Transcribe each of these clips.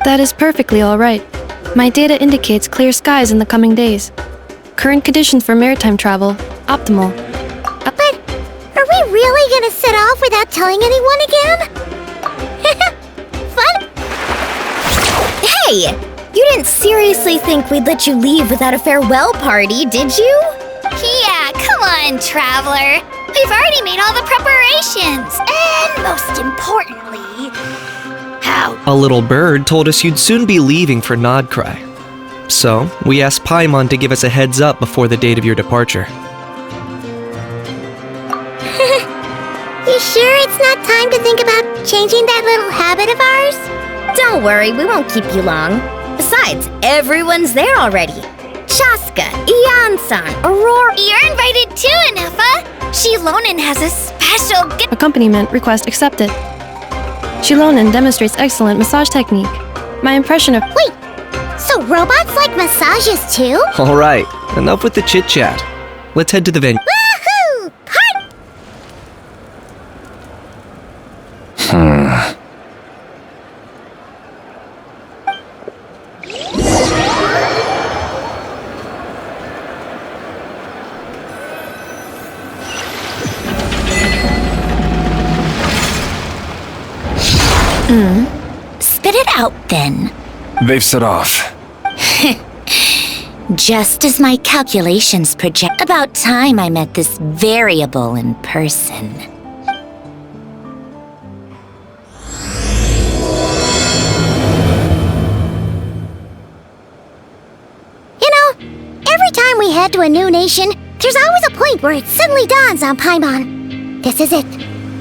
That is perfectly all right. My data indicates clear skies in the coming days. Current conditions for maritime travel, optimal. But are we really gonna set off without telling anyone again? Fun? Hey! You didn't seriously think we'd let you leave without a farewell party, did you? Yeah, come on, Traveler. We've already made all the preparations. And most importantly, how? A little bird told us you'd soon be leaving for Nodcry. So, we asked Paimon to give us a heads up before the date of your departure. You sure it's not time to think about changing that little habit of ours? Don't worry, we won't keep you long. Besides, everyone's there already. Chaska, Ian-san, Aurora. You're invited too, Anefa. Shilonen has a special gift. Accompaniment request accepted. Shilonen demonstrates excellent massage technique. My impression of— Wait, so robots like massages too? Alright, enough with the chit-chat. Let's head to the venue. Woohoo! Spit it out, then. They've set off. Just as my calculations project. About time I met this variable in person. You know, every time we head to a new nation, there's always a point where it suddenly dawns on Paimon. This is it.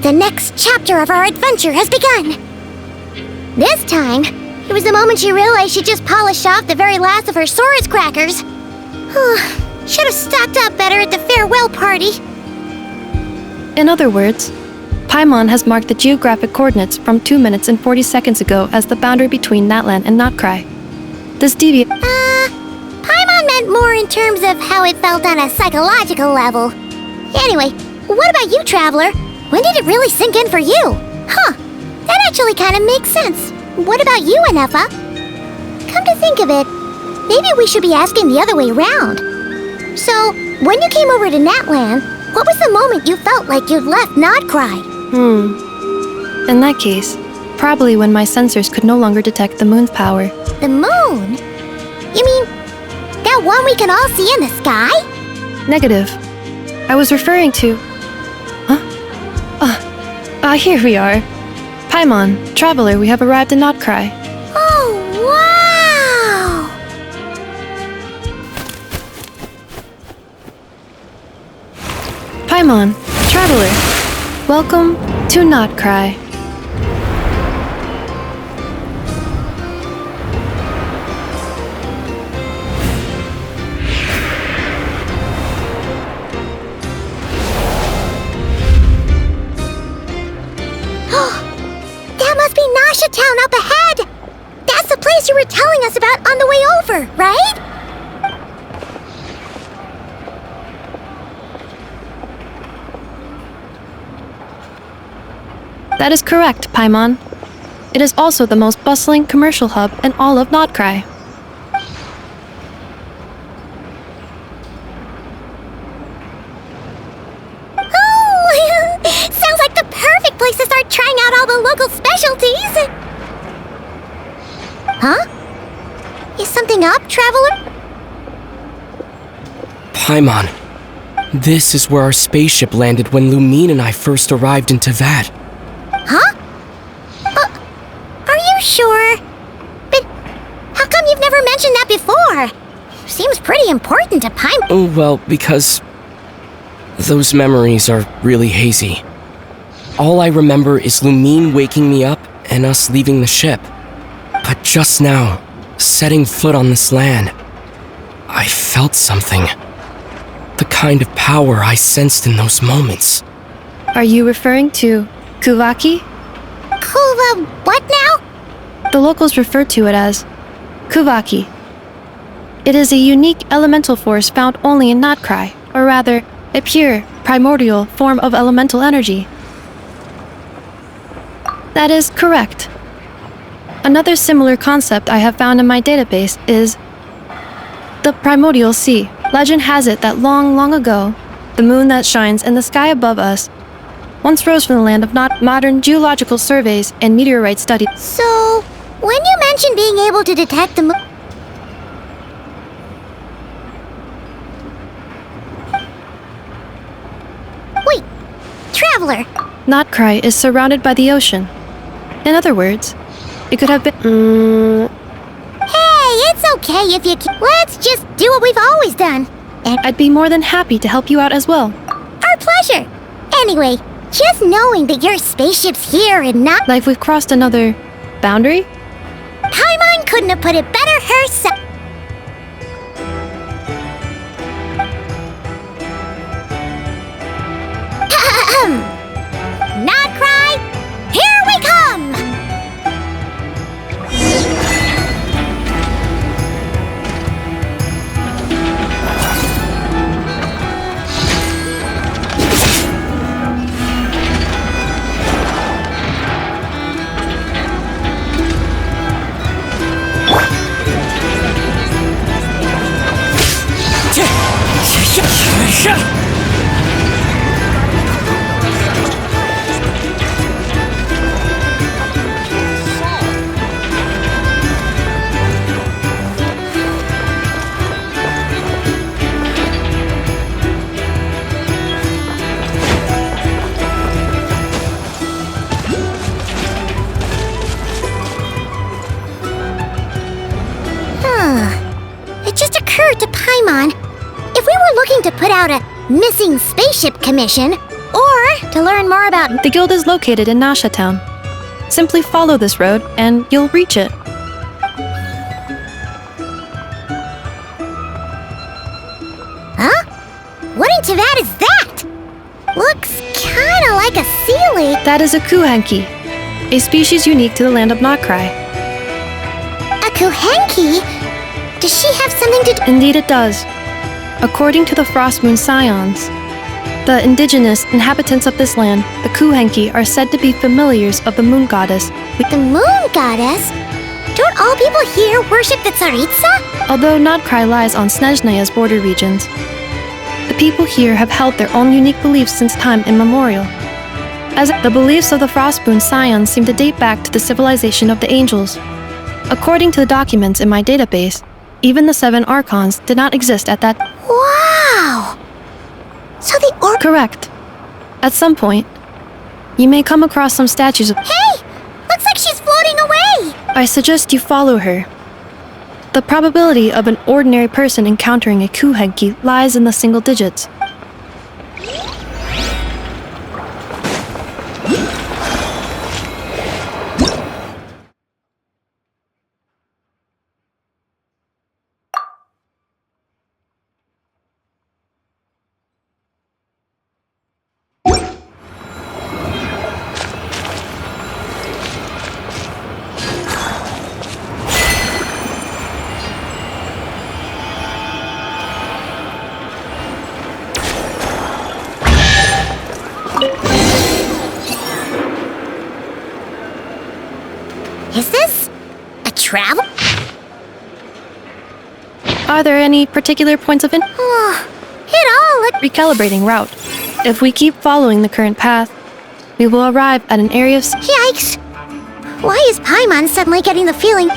The next chapter of our adventure has begun. This time, it was the moment she realized she just polished off the very last of her Saurus crackers. Should have stocked up better at the farewell party. In other words, Paimon has marked the geographic coordinates from 2 minutes and 40 seconds ago as the boundary between Natlan and Notcry. This Paimon meant more in terms of how it felt on a psychological level. Anyway, what about you, Traveler? When did it really sink in for you? That actually kind of makes sense. What about you, Anefa? Come to think of it, maybe we should be asking the other way around. So, when you came over to Natlan, what was the moment you felt like you'd left Nodcry? In that case, probably when my sensors could no longer detect the moon's power. The moon? You mean, that one we can all see in the sky? Negative. I was referring to— here we are. Paimon, Traveler, we have arrived in Notcry. Oh, wow! Paimon, Traveler, welcome to Notcry. That must be Nasha Town up ahead! That's the place you were telling us about on the way over, right? That is correct, Paimon. It is also the most bustling commercial hub in all of Nodcry. Oh! Sounds like the perfect place to start trying out all the local specialties! Huh? Is something up, traveler? Paimon, this is where our spaceship landed when Lumine and I first arrived in Tevat. Huh? Are you sure? But how come you've never mentioned that before? Seems pretty important to Paimon. Oh, well, because those memories are really hazy. All I remember is Lumine waking me up and us leaving the ship. But just now, setting foot on this land, I felt something. The kind of power I sensed in those moments. Are you referring to Kuvaki? Kuva, what now? The locals refer to it as Kuvaki. It is a unique elemental force found only in Nodcry, or rather, a pure, primordial form of elemental energy. That is correct. Another similar concept I have found in my database is the primordial sea. Legend has it that long, long ago, the moon that shines in the sky above us once rose from the land of not modern geological surveys and meteorite study. So, when you mentioned being able to detect the moon... Wait, traveler! Nodcry is surrounded by the ocean. In other words, it could have been... Hey, it's okay if you... Let's just do what we've always done. And I'd be more than happy to help you out as well. our pleasure. Anyway, just knowing that your spaceship's here and not... Like we've crossed another boundary? Paimon couldn't have put it better herself. Nodcry, here we come! It just occurred to Paimon, if we were looking to put out a missing spaceship commission, or to learn more about... The guild is located in Nasha Town. Simply follow this road and you'll reach it. Huh? What in Tevat is that? Looks kinda like a sea leaf. That is a kuhenki, a species unique to the land of Nodcry. A kuhenki? Does she have something to do... Indeed it does. According to the Frost Moon Scions, the indigenous inhabitants of this land, the kuhenki, are said to be familiars of the moon goddess. The moon goddess? Don't all people here worship the Tsaritsa? Although Nodcry lies on Snezhnaya's border regions, the people here have held their own unique beliefs since time immemorial. As the beliefs of the Frostmoon Scions seem to date back to the civilization of the angels. According to the documents in my database, even the 7 Archons did not exist at that. Wow! So the Correct. At some point, you may come across some statues of. Hey! Looks like she's floating away! I suggest you follow her. The probability of an ordinary person encountering a kuhenki lies in the single digits. travel? Are there any particular points of interest? It all looked... Recalibrating route. If we keep following the current path, we will arrive at an area of... Yikes! Why is Paimon suddenly getting the feeling...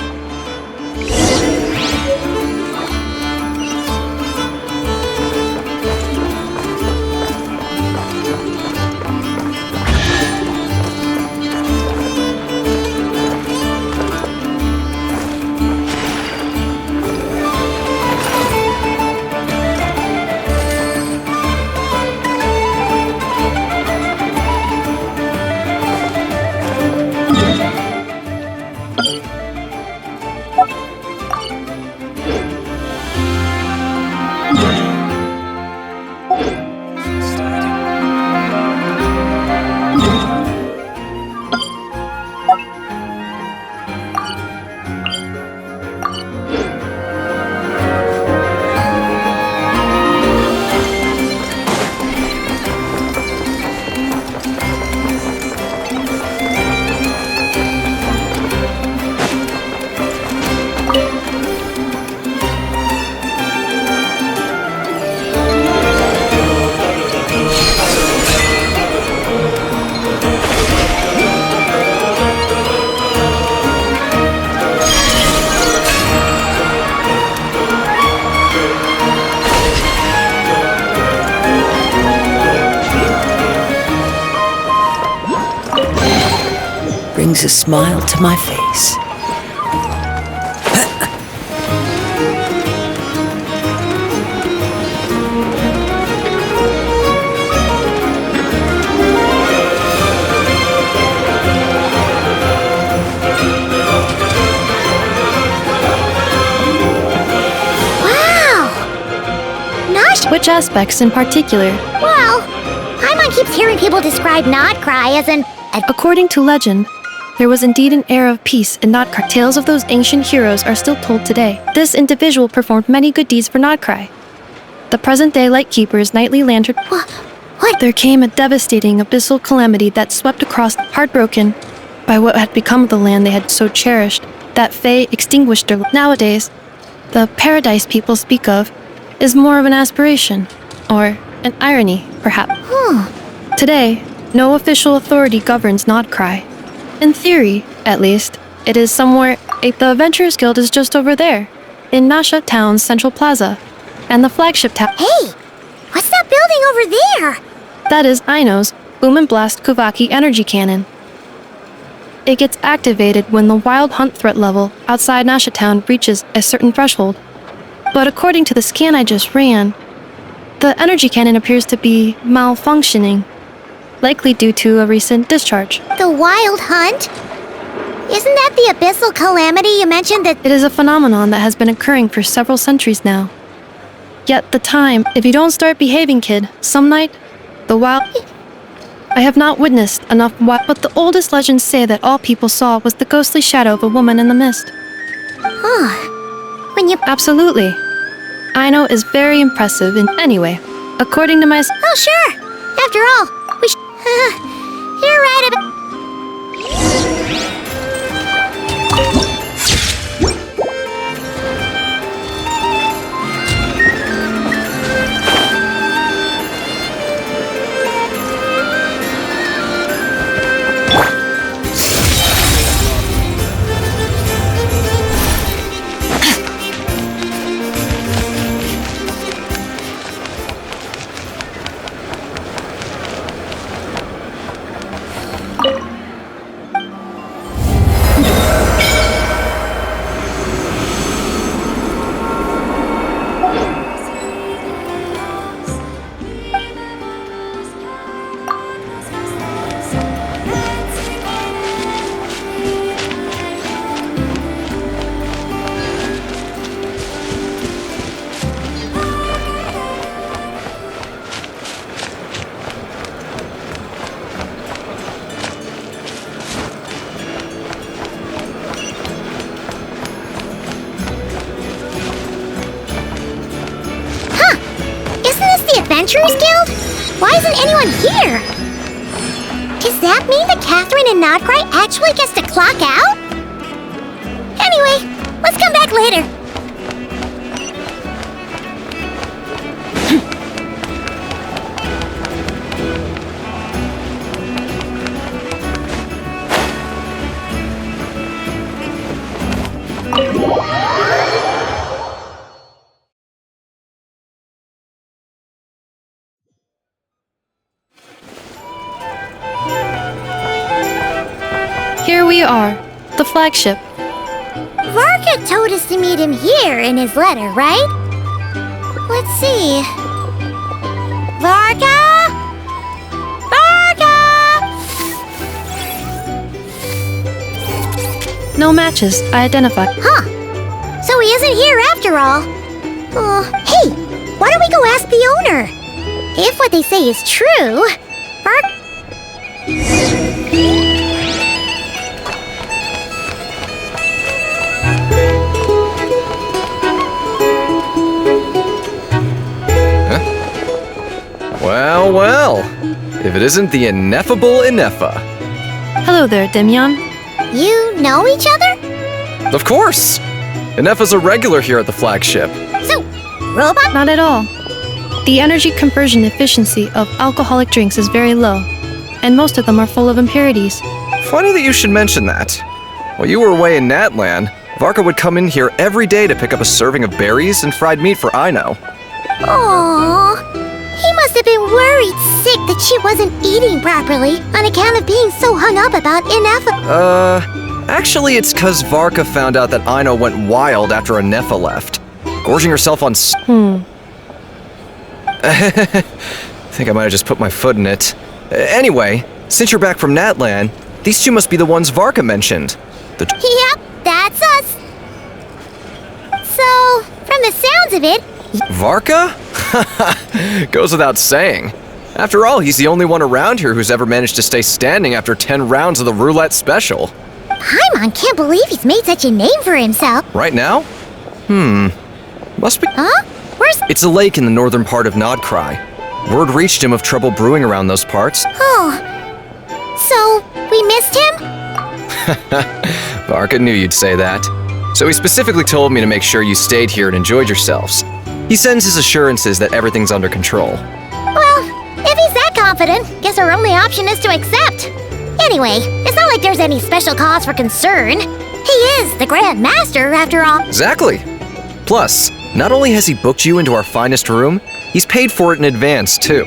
Brings a smile to my face. Which aspects in particular? Well, Paimon keeps hearing people describe Notcry as an... According to legend, there was indeed an era of peace in Notcry. Tales of those ancient heroes are still told today. This individual performed many good deeds for Notcry. The present-day Lightkeeper's nightly lantern... What? There came a devastating abyssal calamity that swept across, heartbroken by what had become of the land they had so cherished. That Fae extinguished their... Nowadays, the paradise people speak of is more of an aspiration, or an irony, perhaps. Today, no official authority governs Notcry. In theory, at least, it is somewhere... The Adventurers Guild is just over there, in Nasha Town's central plaza, and the flagship town... Hey! What's that building over there? That is Aino's Boom and Blast Kuvaki energy cannon. It gets activated when the wild hunt threat level outside Nasha Town reaches a certain threshold. But according to the scan I just ran, the energy cannon appears to be malfunctioning, likely due to a recent discharge. The Wild Hunt? Isn't that the abyssal calamity you mentioned that... It is a phenomenon that has been occurring for several centuries now. Yet the time, if you don't start behaving, kid, some night, the wild... I have not witnessed enough wild, but the oldest legends say that all people saw was the ghostly shadow of a woman in the mist. When you... Absolutely. Aino is very impressive in any way. According to my... Oh, sure. After all, we you're right about... Adventurers Guild? Why isn't anyone here? Does that mean that Catherine and Notcry actually gets to clock out? Anyway, let's come back later. Here we are, the flagship. Varka told us to meet him here in his letter, right? Let's see. Varka? Varka! No matches, I identified. Huh. So he isn't here after all. Hey, why don't we go ask the owner? If what they say is true, Well, well. If it isn't the ineffable Inefa. Hello there, Demyon. you know each other? Of course! Inefa's a regular here at the flagship. So, robot? Not at all. The energy conversion efficiency of alcoholic drinks is very low, and most of them are full of impurities. Funny that you should mention that. While you were away in Natlan, Varka would come in here every day to pick up a serving of berries and fried meat for Aino. Aww. He must have been worried sick that she wasn't eating properly on account of being so hung up about ineffable. Actually it's cause Varka found out that Aino went wild after Inefa left, gorging herself on think I might have just put my foot in it. Anyway, since you're back from Natlan, these two must be the ones Varka mentioned. Yep, that's us. So, from the sounds of it, Varka? Goes without saying. After all, he's the only one around here who's ever managed to stay standing after 10 rounds of the roulette special. Paimon can't believe he's made such a name for himself. Right now? Must be. Huh? Where's... It's a lake in the northern part of Nodcry. Word reached him of trouble brewing around those parts. Oh. So, we missed him? Varka knew you'd say that. So he specifically told me to make sure you stayed here and enjoyed yourselves. He sends his assurances that everything's under control. Well, if he's that confident, guess our only option is to accept. Anyway, it's not like there's any special cause for concern. He is the Grand Master, after all. Exactly. Plus, not only has he booked you into our finest room, he's paid for it in advance, too.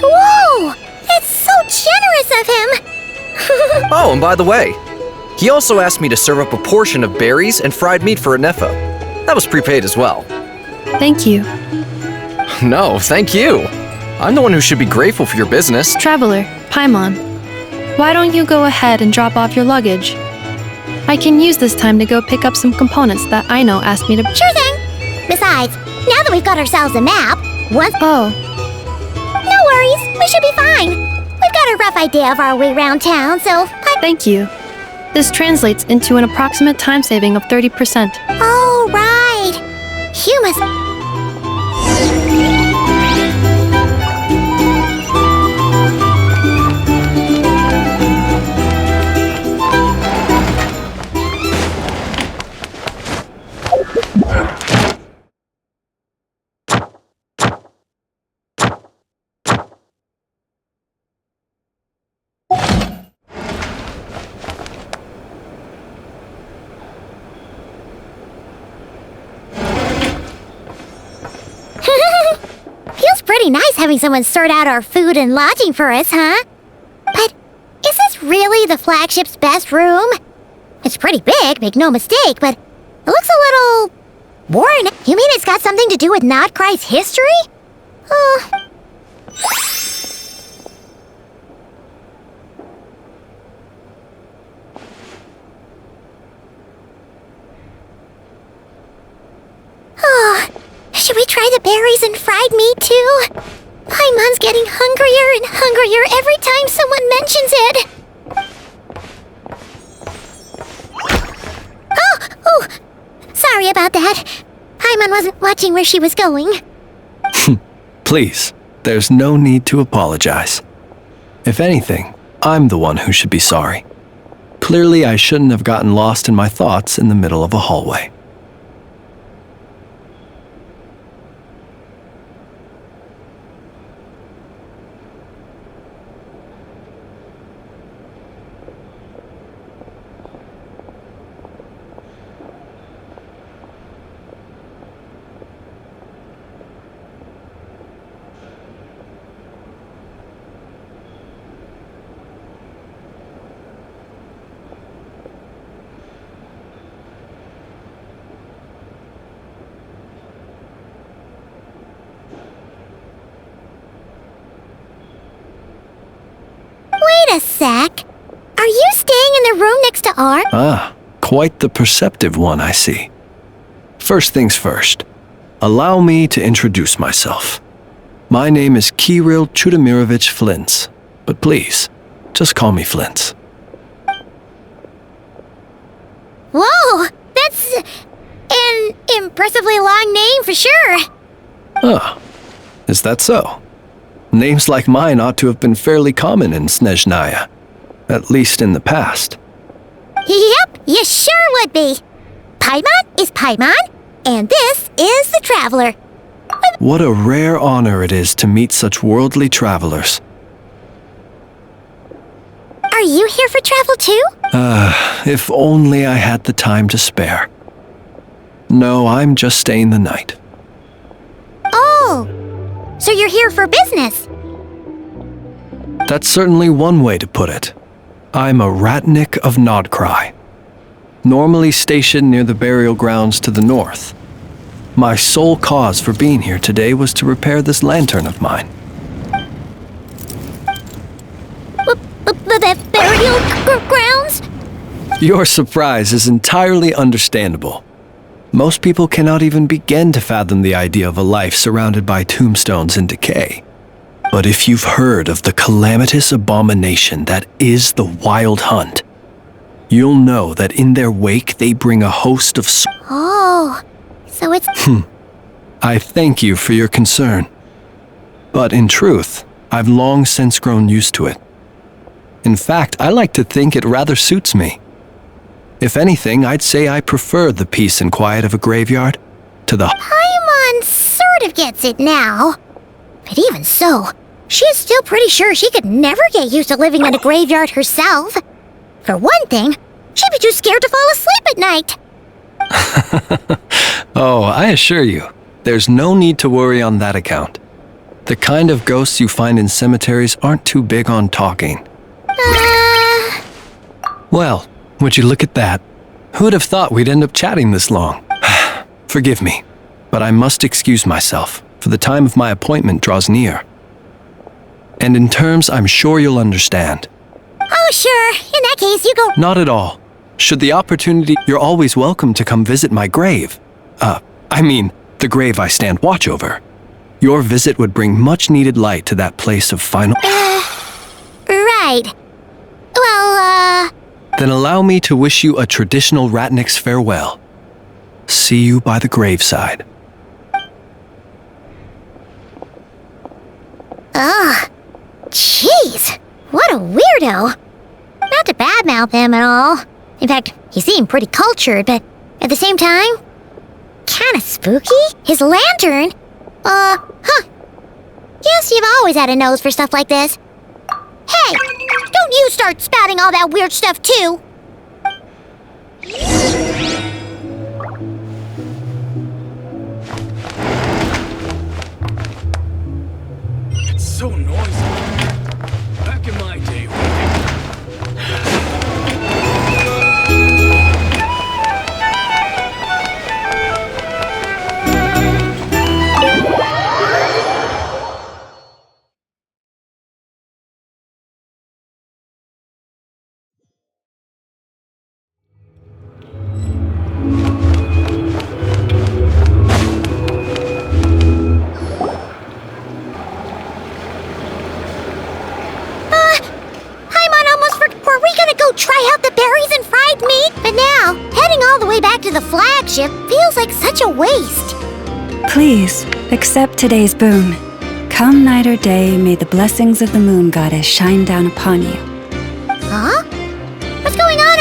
Whoa! It's so generous of him! Oh, and by the way, he also asked me to serve up a portion of berries and fried meat for Inefa. That was prepaid as well. Thank you. No, thank you. I'm the one who should be grateful for your business. Traveler, Paimon, why don't you go ahead and drop off your luggage? I can use this time to go pick up some components that Aino asked me to... Sure thing! Besides, now that we've got ourselves a map, once... Oh, No worries, we should be fine. We've got a rough idea of our way around town, so... thank you. This translates into an approximate time saving of 30%. Oh, right! You must... Feels pretty nice having someone sort out our food and lodging for us, huh? But is this really the flagship's best room? It's pretty big, make no mistake, but it looks a little... boring. You mean it's got something to do with Nodcry's history? Should we try the berries and fried meat too? Paimon's getting hungrier and hungrier every time someone mentions it. Oh, sorry about that. Paimon wasn't watching where she was going. Please, there's no need to apologize. If anything, I'm the one who should be sorry. Clearly, I shouldn't have gotten lost in my thoughts in the middle of a hallway. Wait a sec. Are you staying in the room next to ours? Ah, quite the perceptive one, I see. First things first, allow me to introduce myself. My name is Kirill Chudamirovich Flintz, but please, just call me Flintz. Whoa, that's an impressively long name for sure. Ah, is that so? Names like mine ought to have been fairly common in Snezhnaya, at least in the past. Yep, you sure would be. Paimon is Paimon, and this is the Traveler. What a rare honor it is to meet such worldly travelers. Are you here for travel too? If only I had the time to spare. No, I'm just staying the night. Oh, so you're here for business? That's certainly one way to put it. I'm a Ratnik of Nodcry, normally stationed near the burial grounds to the north. My sole cause for being here today was to repair this lantern of mine. The burial grounds? Your surprise is entirely understandable. Most people cannot even begin to fathom the idea of a life surrounded by tombstones and decay. But if you've heard of the calamitous abomination that is the Wild Hunt, you'll know that in their wake they bring a host of Oh, so it's... I thank you for your concern. But in truth, I've long since grown used to it. In fact, I like to think it rather suits me. If anything, I'd say I prefer the peace and quiet of a graveyard to the... Paimon sort of gets it now. But even so, she is still pretty sure she could never get used to living in a graveyard herself. For one thing, she'd be too scared to fall asleep at night. Oh, I assure you, there's no need to worry on that account. The kind of ghosts you find in cemeteries aren't too big on talking. Well, would you look at that? Who'd have thought we'd end up chatting this long? Forgive me, but I must excuse myself, for the time of my appointment draws near. And in terms I'm sure you'll understand. Oh, sure. In that case, you go... Not at all. Should the opportunity, you're always welcome to come visit my grave. I mean, the grave I stand watch over. Your visit would bring much needed light to that place of final... Right. Well, Then allow me to wish you a traditional Ratnik's farewell. See you by the graveside. Ugh. Jeez. What a weirdo. Not to badmouth him at all. In fact, he seemed pretty cultured, but at the same time, kinda spooky. His lantern? Guess you've always had a nose for stuff like this. Hey! Don't you start spouting all that weird stuff, too! It's so noisy. Back in my day, Try out the berries and fried meat, but now, heading all the way back to the flagship feels like such a waste. Please, accept today's boon. Come night or day, may the blessings of the moon goddess shine down upon you. Huh? What's going on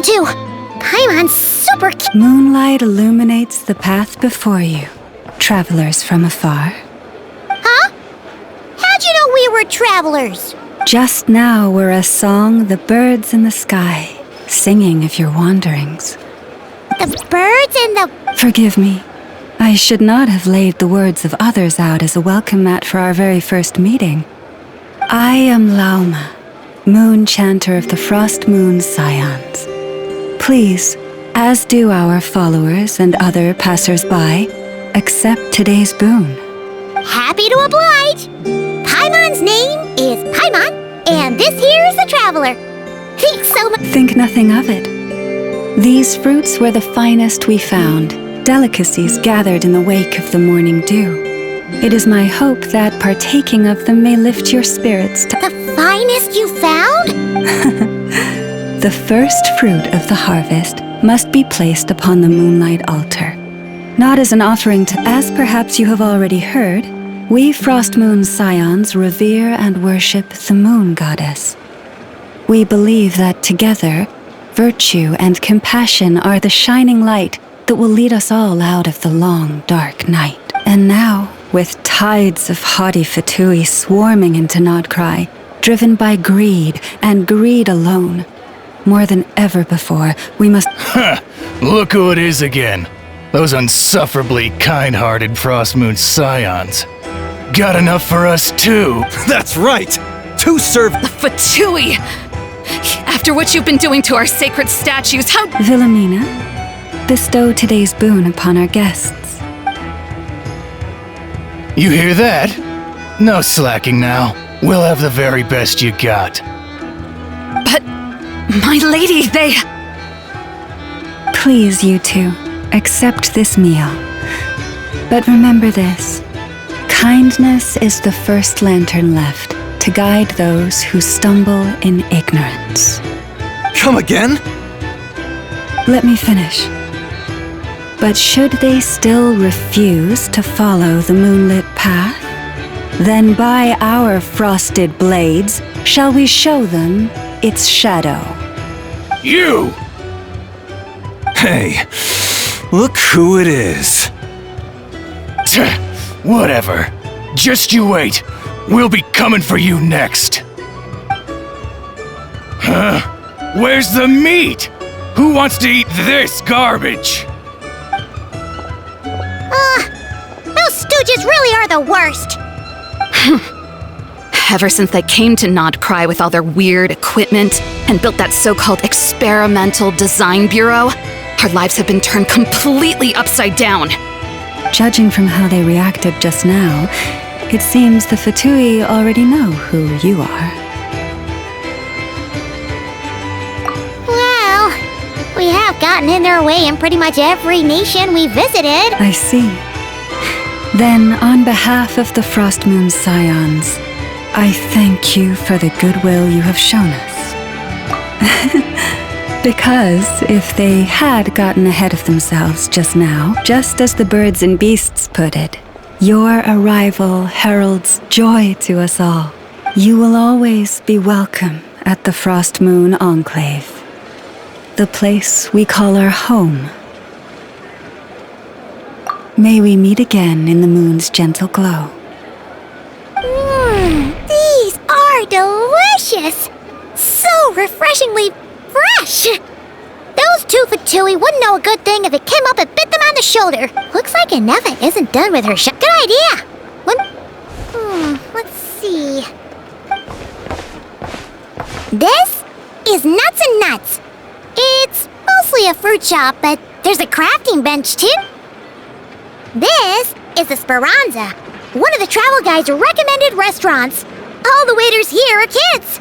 too. Paimon's super cute. Moonlight illuminates the path before you, travelers from afar. Huh? How'd you know we were travelers? Just now were a song the birds in the sky, singing of your wanderings. The birds in the... Forgive me. I should not have laid the words of others out as a welcome mat for our very first meeting. I am Lauma, moon chanter of the Frost Moon Scions. Please, as do our followers and other passers-by, accept today's boon. Happy to oblige. Paimon's name is Paimon, and this here is the traveler. Thanks so much. Think nothing of it. These fruits were the finest we found, delicacies gathered in the wake of the morning dew. It is my hope that partaking of them may lift your spirits to The finest you found? the first fruit of the harvest must be placed upon the moonlight altar. Not as an offering to, as perhaps you have already heard, we Frost Moon Scions revere and worship the moon goddess. We believe that together, virtue and compassion are the shining light that will lead us all out of the long, dark night. And now, with tides of haughty Fatui swarming into Nodcry, driven by greed and greed alone, more than ever before, we must... Look who it is again. Those unsufferably kind-hearted Frost Moon Scions. Got enough for us too. That's right! To serve... Fatui! After what you've been doing to our sacred statues, how... Wilhelmina, bestow today's boon upon our guests. You hear that? No slacking now. We'll have the very best you got. But... my lady, they... Please, you two, accept this meal. But remember this. Kindness is the first lantern left to guide those who stumble in ignorance. Come again? Let me finish. But should they still refuse to follow the moonlit path, then by our frosted blades shall we show them its shadow. You! Hey, look who it is. Whatever. Just you wait. We'll be coming for you next. Huh? Where's the meat? Who wants to eat this garbage? Those stooges really are the worst. Ever since they came to Nodcry with all their weird equipment and built that so-called experimental design bureau, our lives have been turned completely upside down. Judging from how they reacted just now, it seems the Fatui already know who you are. Well, we have gotten in their way in pretty much every nation we visited. I see. Then, on behalf of the Frost Moon Scions, I thank you for the goodwill you have shown us. Because if they had gotten ahead of themselves just now, just as the birds and beasts put it, your arrival heralds joy to us all. You will always be welcome at the Frost Moon Enclave, the place we call our home. May we meet again in the moon's gentle glow. These are delicious! So refreshingly fresh! Those two Fatui wouldn't know a good thing if it came up and bit them on the shoulder. Looks like Ineva isn't done with her shot. Good idea! Let's see. This is Nuts and Nuts. It's mostly a fruit shop, but there's a crafting bench too. This is the Speranza, one of the travel guide's recommended restaurants. All the waiters here are kids.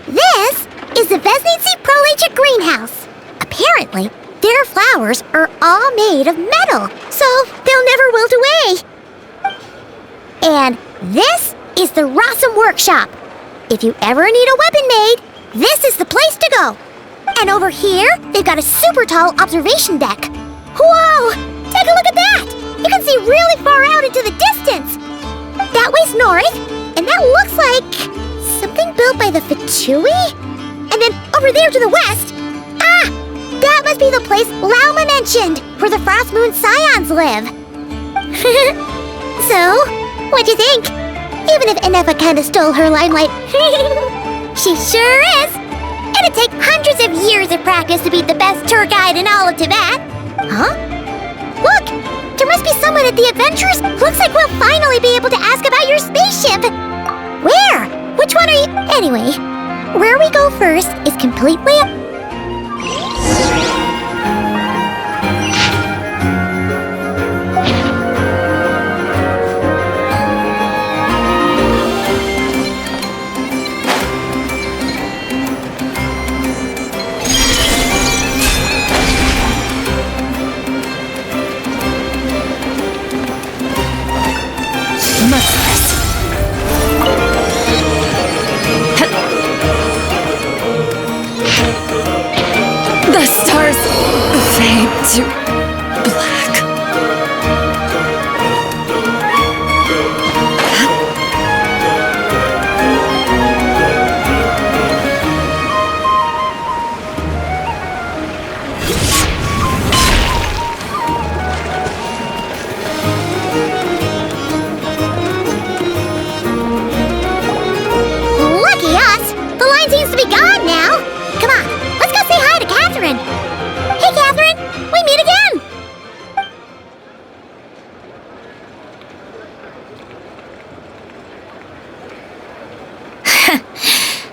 This is the Vesnitsi Prolecha greenhouse. Apparently, their flowers are all made of metal, so they'll never wilt away. And this is the Rossum workshop. If you ever need a weapon made, this is the place to go. And over here, they've got a super tall observation deck. Whoa! Take a look at that! You can see really far out into the distance. That way's north, and that looks like something built by the Fatui? And then over there to the west, must be the place Lauma mentioned, where the Frost Moon Scions live. So, what'd you think? Even if Inefa kinda stole her limelight, she sure is! It'd take hundreds of years of practice to be the best tour guide in all of Tibet. Huh? Look! There must be someone at the Adventures. Looks like we'll finally be able to ask about your spaceship. Where? Which one are you? Anyway, where we go first is completely The stars fade to black. lucky us. The line seems to be gone now. Come on, let's go say hi to Catherine. Hey, Catherine, we meet again.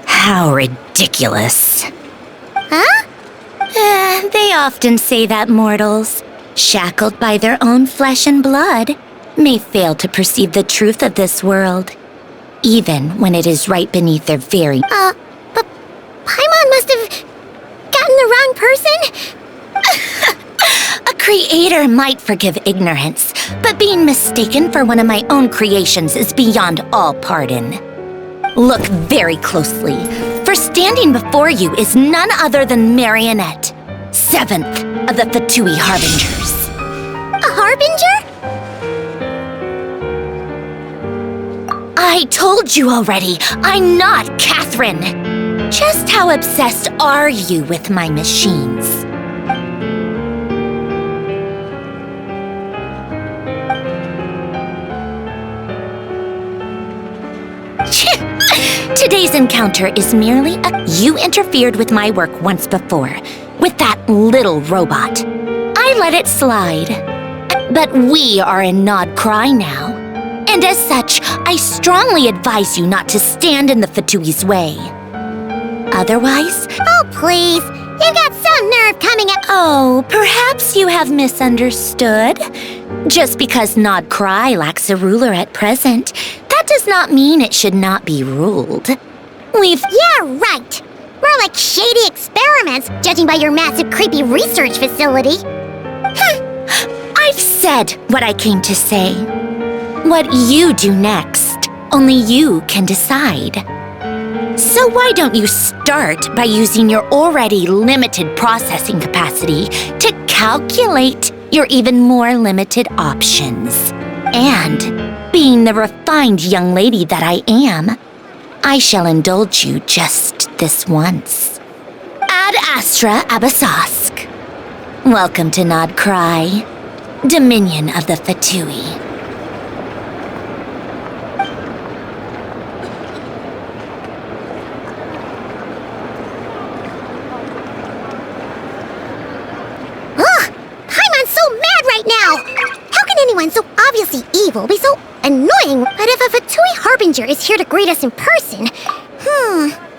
How ridiculous. Huh? They often say that mortals, shackled by their own flesh and blood, may fail to perceive the truth of this world, even when it is right beneath their very... But Paimon must have gotten the wrong person? A creator might forgive ignorance, but being mistaken for one of my own creations is beyond all pardon. Look very closely, for standing before you is none other than Marionette, 7th of the Fatui Harbingers. A harbinger? I told you already, I'm not Catherine. Just how obsessed are you with my machines? Today's encounter is merely you interfered with my work once before, with that little robot. I let it slide. But we are in Nod Cry now. And as such, I strongly advise you not to stand in the Fatui's way. Otherwise... Oh, please. You've got some nerve coming at... Oh, perhaps you have misunderstood. Just because Nod Cry lacks a ruler at present, that does not mean it should not be ruled. Yeah, right. More like shady experiments, judging by your massive, creepy research facility. I've said what I came to say. What you do next, only you can decide. So why don't you start by using your already limited processing capacity to calculate your even more limited options? And, being the refined young lady that I am, I shall indulge you just this once. Ad Astra Abasask. Welcome to Nod Cry, Dominion of the Fatui. Paimon's so mad right now! How can anyone so obviously evil be so annoying? But if a Fatui Harbinger is here to greet us in person,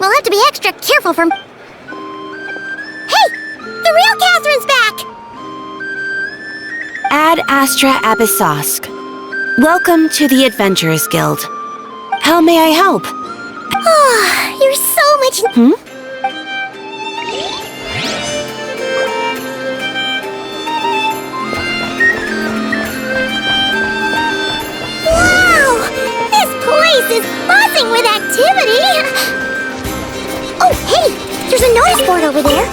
we'll have to be extra careful from... Hey! The real Catherine's back! Ad Astra Abyssosque. Welcome to the Adventurers Guild. How may I help? You're so much... Wow! This place is buzzing with activity! Oh, hey! There's a notice board over there.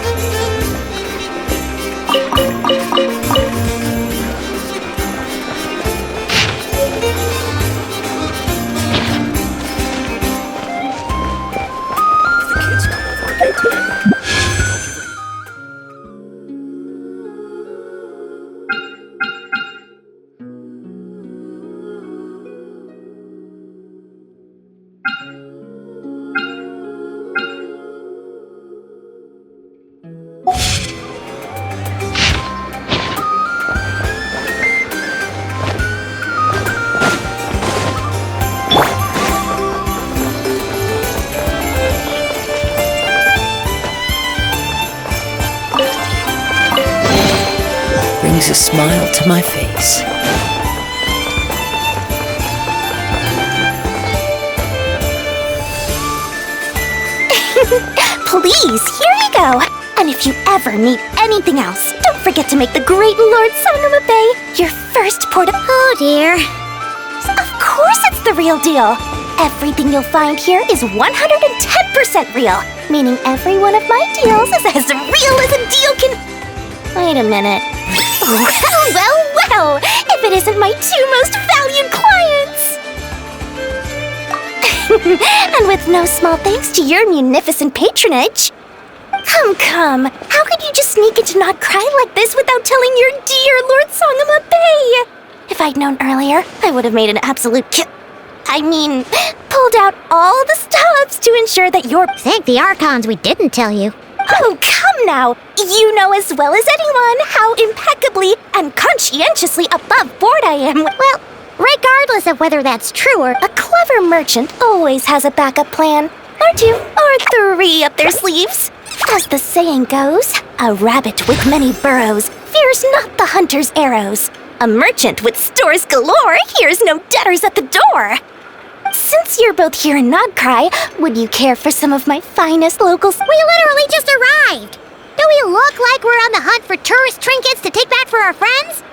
brings a smile to my face. Please, here you go. And if you ever need anything else, don't forget to make the great Lord Sangama Bay your first port of... Oh dear. Of course it's the real deal. Everything you'll find here is 110% real, meaning every one of my deals is as real as a deal can... Wait a minute. Well, if it isn't my two most valued clients! And with no small thanks to your munificent patronage. Come, how could you just sneak into Not Cry like this without telling your dear Lord Sangama Bay? If I'd known earlier, I would have made an absolute pulled out all the stops to ensure that you're... Thank the Archons we didn't tell you. Oh, come now! You know as well as anyone how impeccably and conscientiously above board I am. Well, regardless of whether that's true or... A clever merchant always has a backup plan. Or two, or three up their sleeves. As the saying goes, a rabbit with many burrows fears not the hunter's arrows. A merchant with stores galore hears no debtors at the door. Since you're both here in Nodcry, would you care for some of my finest locals? We literally just arrived! Do we look like we're on the hunt for tourist trinkets to take back for our friends?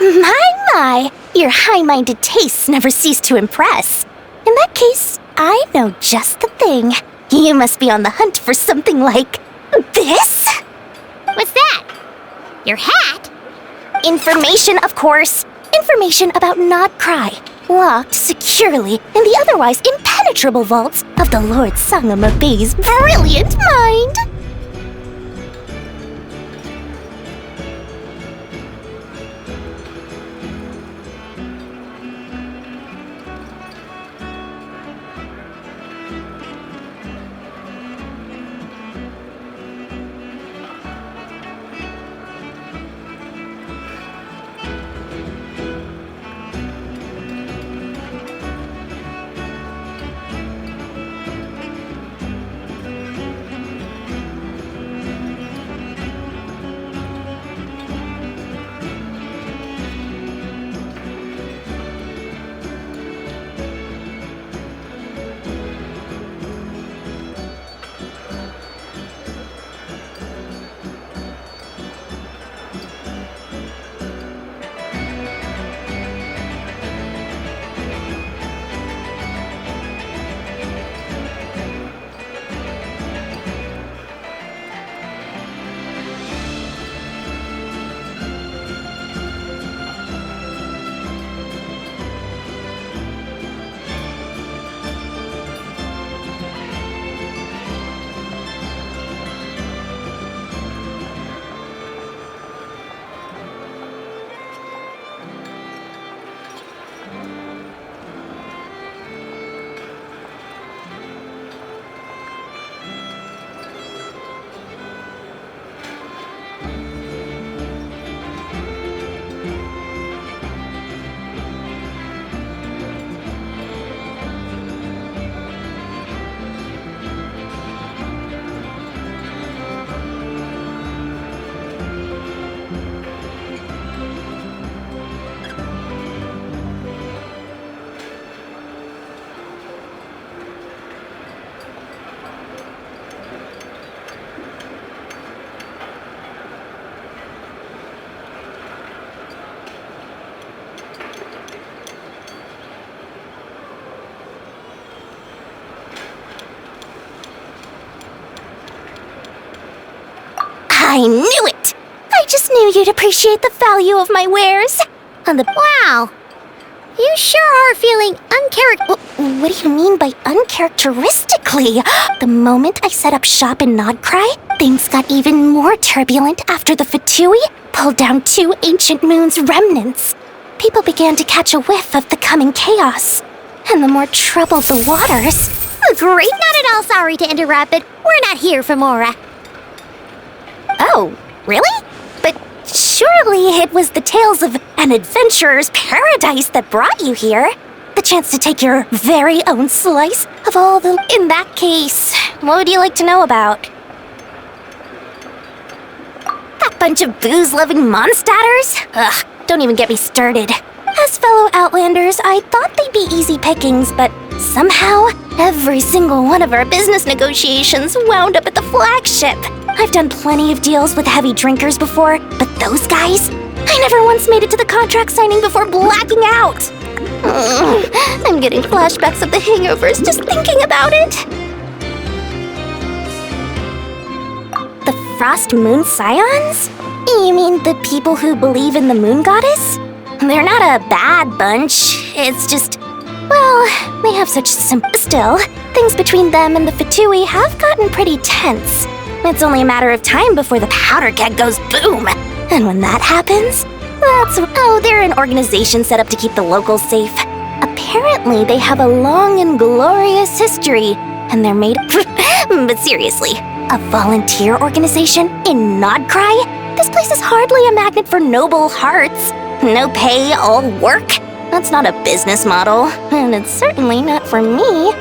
My, your high-minded tastes never cease to impress. In that case, I know just the thing. You must be on the hunt for something like this? What's that? Your hat? Information, of course. Information about Nodcry, locked securely in the otherwise impenetrable vaults of the Lord Sangama Bay's brilliant mind. I knew it! I just knew you'd appreciate the value of my wares. Wow! You sure are feeling What do you mean by uncharacteristically? The moment I set up shop in Nodcry, things got even more turbulent after the Fatui pulled down 2 ancient moon's remnants. People began to catch a whiff of the coming chaos. And the more troubled the waters... Great, not at all sorry to interrupt, but we're not here for Mora. Oh, really? But surely it was the tales of an adventurer's paradise that brought you here. The chance to take your very own slice of all the... In that case, what would you like to know about? Bunch of booze-loving monstaters? Ugh, don't even get me started. As fellow Outlanders, I thought they'd be easy pickings, but somehow, every single one of our business negotiations wound up at the flagship. I've done plenty of deals with heavy drinkers before, but those guys? I never once made it to the contract signing before blacking out. I'm getting flashbacks of the hangovers just thinking about it. The Frost Moon Scions? You mean the people who believe in the moon goddess? They're not a bad bunch. It's just, well, they have such Still, things between them and the Fatui have gotten pretty tense. It's only a matter of time before the powder keg goes boom. And when that happens, they're an organization set up to keep the locals safe. Apparently, they have a long and glorious history, and they're made but seriously, a volunteer organization in Nodcry? This place is hardly a magnet for noble hearts. No pay, all work. That's not a business model, and it's certainly not for me.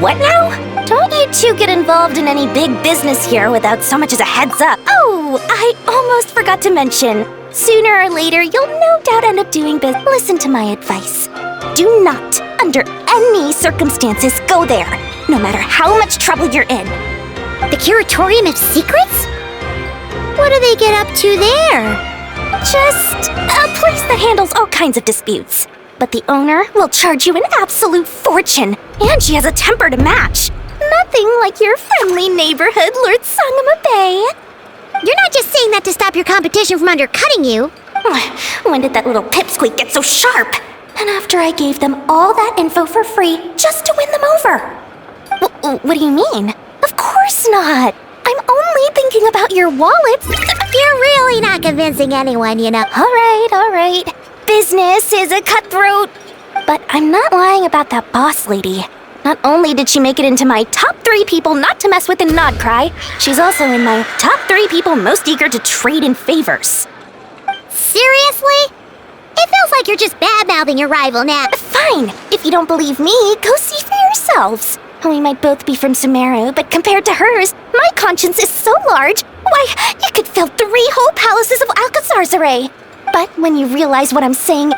What now? Don't you two get involved in any big business here without so much as a heads up. Oh, I almost forgot to mention. Sooner or later, you'll no doubt end up doing business. Listen to my advice. Do not, under any circumstances, go there, no matter how much trouble you're in. The Curatorium of Secrets? What do they get up to there? Just a place that handles all kinds of disputes. But the owner will charge you an absolute fortune, and she has a temper to match. Nothing like your friendly neighborhood Lord Sangama Bay. You're not just saying that to stop your competition from undercutting you. When did that little pipsqueak get so sharp? And after I gave them all that info for free just to win them over. What do you mean? Of course not. I'm only thinking about your wallets. You're really not convincing anyone, you know. All right. Business is a cutthroat. But I'm not lying about that boss lady. Not only did she make it into my top 3 people not to mess with in Nodcry, she's also in my top 3 people most eager to trade in favors. Seriously? It feels like you're just bad-mouthing your rival now. Fine. If you don't believe me, go see for yourselves. We might both be from Sumeru, but compared to hers, my conscience is so large, why, you could fill 3 whole palaces of Alcazar's array. But when you realize what I'm saying...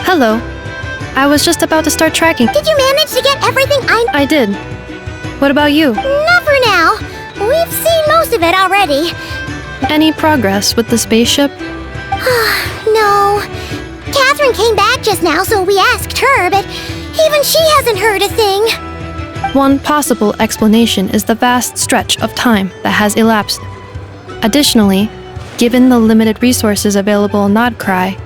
Hello. I was just about to start tracking. Did you manage to get everything I did. What about you? Not for now. We've seen most of it already. Any progress with the spaceship? No. Catherine came back just now, so we asked her, but even she hasn't heard a thing. One possible explanation is the vast stretch of time that has elapsed. Additionally, given the limited resources available in Nodcry,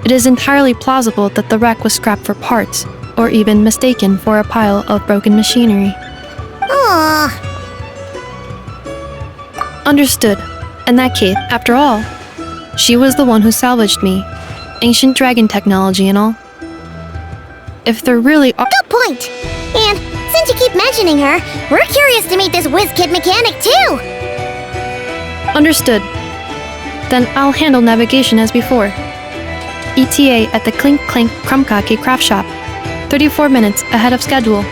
it is entirely plausible that the wreck was scrapped for parts, or even mistaken for a pile of broken machinery. Understood. In that case, after all, she was the one who salvaged me. Ancient dragon technology and all. If there really are— Good point! And since you keep mentioning her, we're curious to meet this whiz-kid mechanic too! Understood. Then I'll handle navigation as before. ETA at the Clink Clank Krumkake craft shop. 34 minutes ahead of schedule.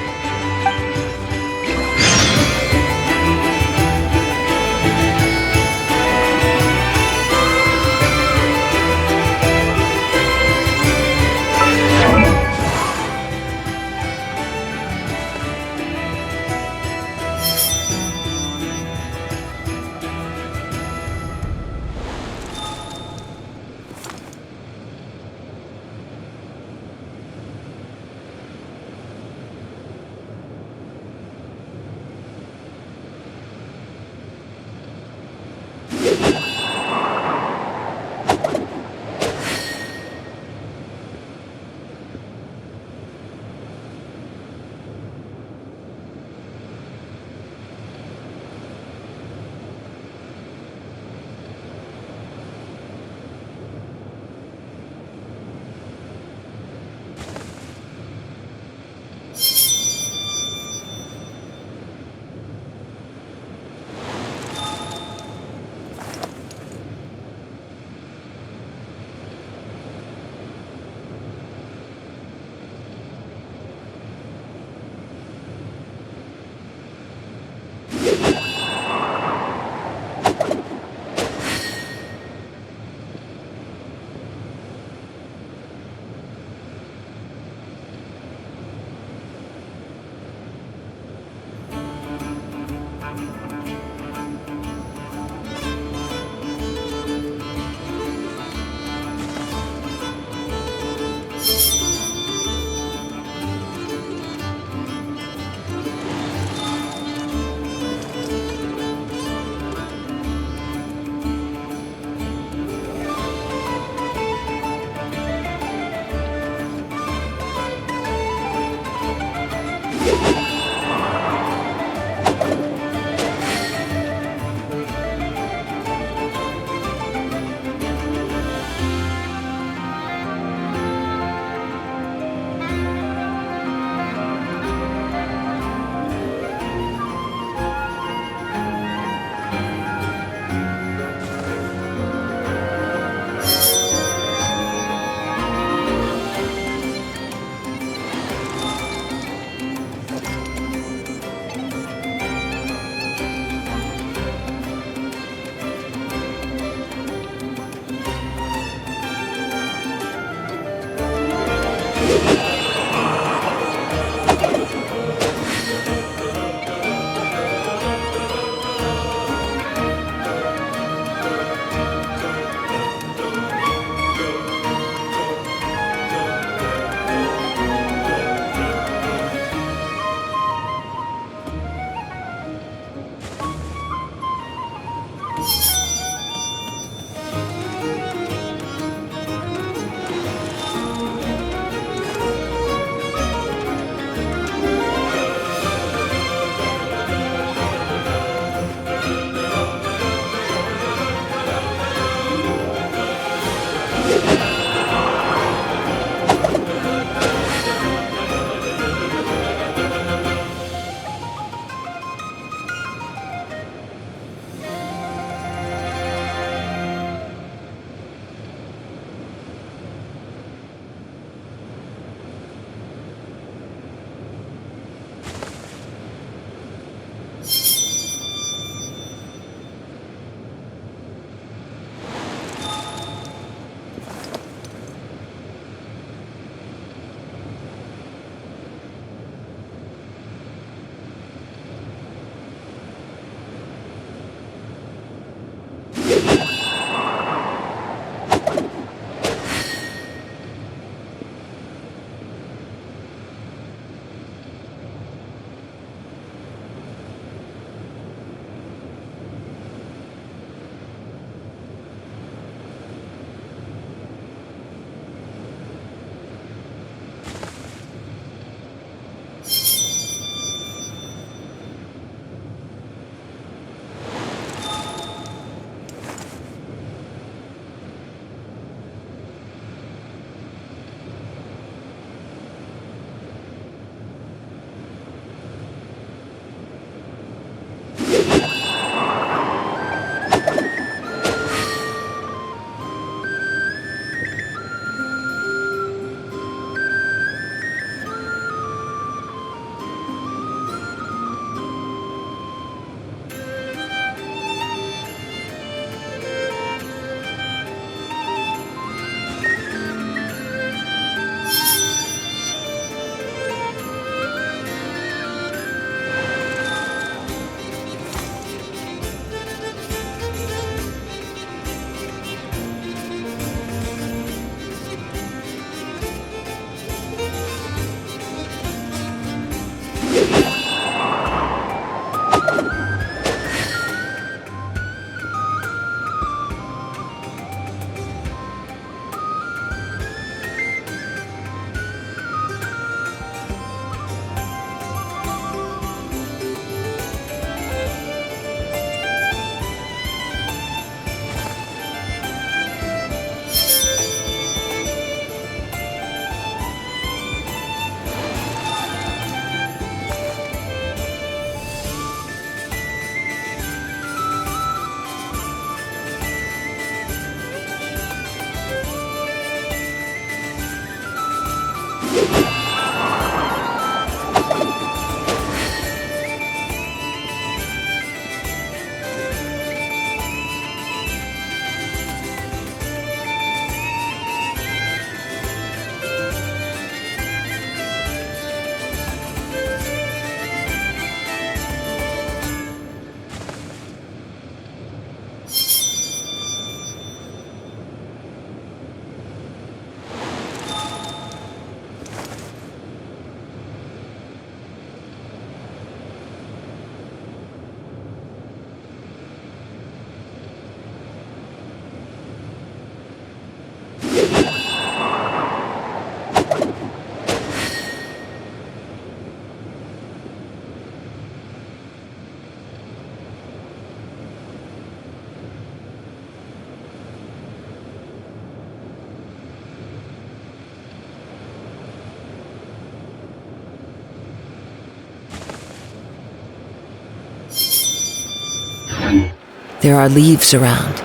There are leaves around,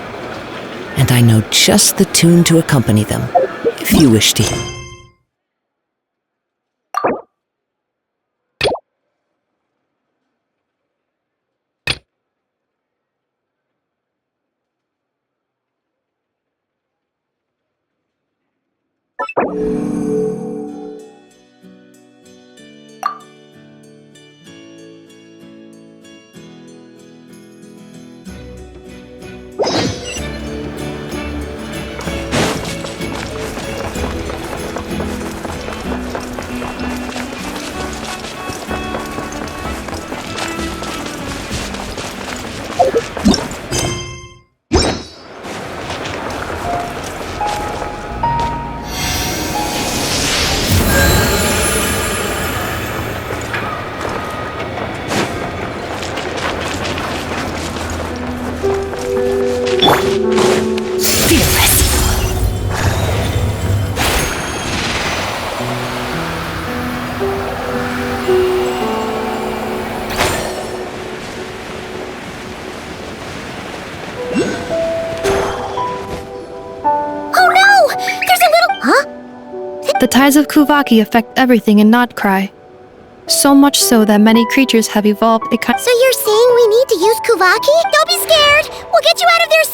and I know just the tune to accompany them, if you wish to hear. The tides of Kuvaki affect everything in Nodcry. So much so that many creatures have evolved a kind. So you're saying we need to use Kuvaki? Don't be scared! We'll get you out of there.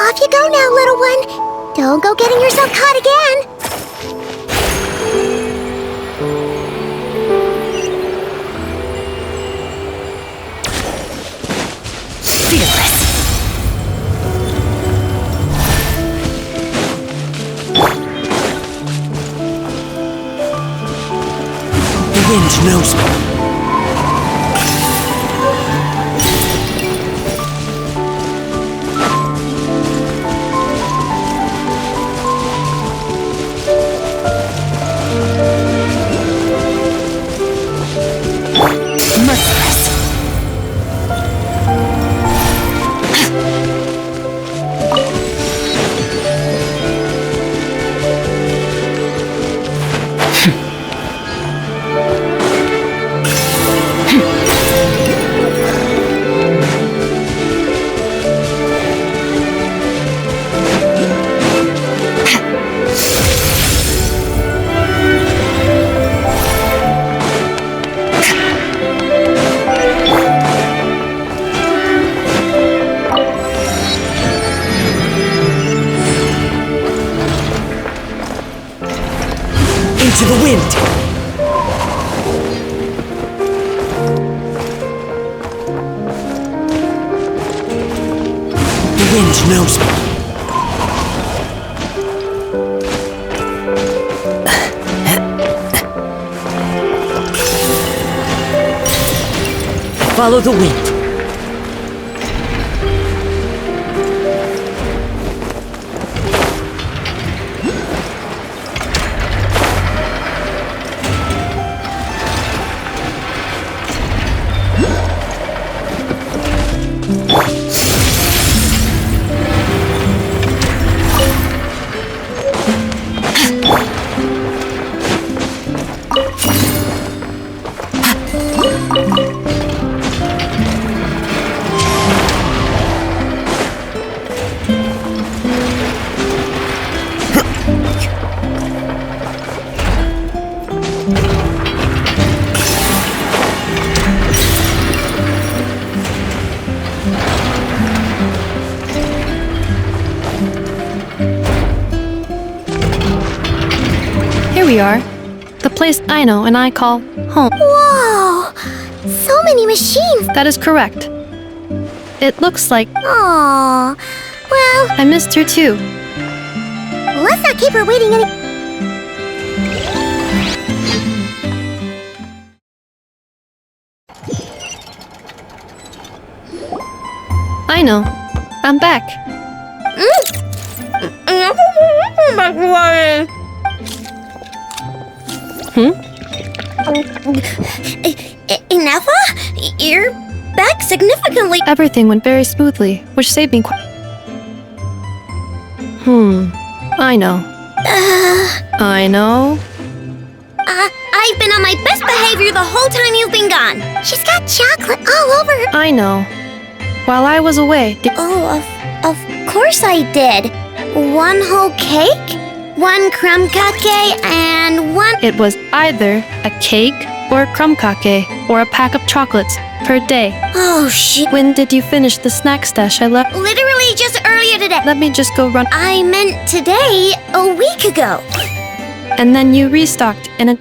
Off you go now, little one. Don't go getting yourself caught again. Fearless. The wind knows me. To the wind! The wind knows me. Follow the wind. We are. The place I know and I call home. Whoa! So many machines! That is correct. It looks like... Aww. Well... I missed her too. Let's not keep her waiting any... I know. I'm back. Ineffa? You're back significantly. Everything went very smoothly, which saved me quite... I know. I know. I've been on my best behavior the whole time you've been gone. She's got chocolate all over her. I know. While I was away... Of course I did. One whole cake, one crumb cake, and one... It was either a cake or a crumb cake or a pack of chocolates per day. Oh, shit. When did you finish the snack stash I left? Literally just earlier today. Let me just go run... I meant today, a week ago. And then you restocked in a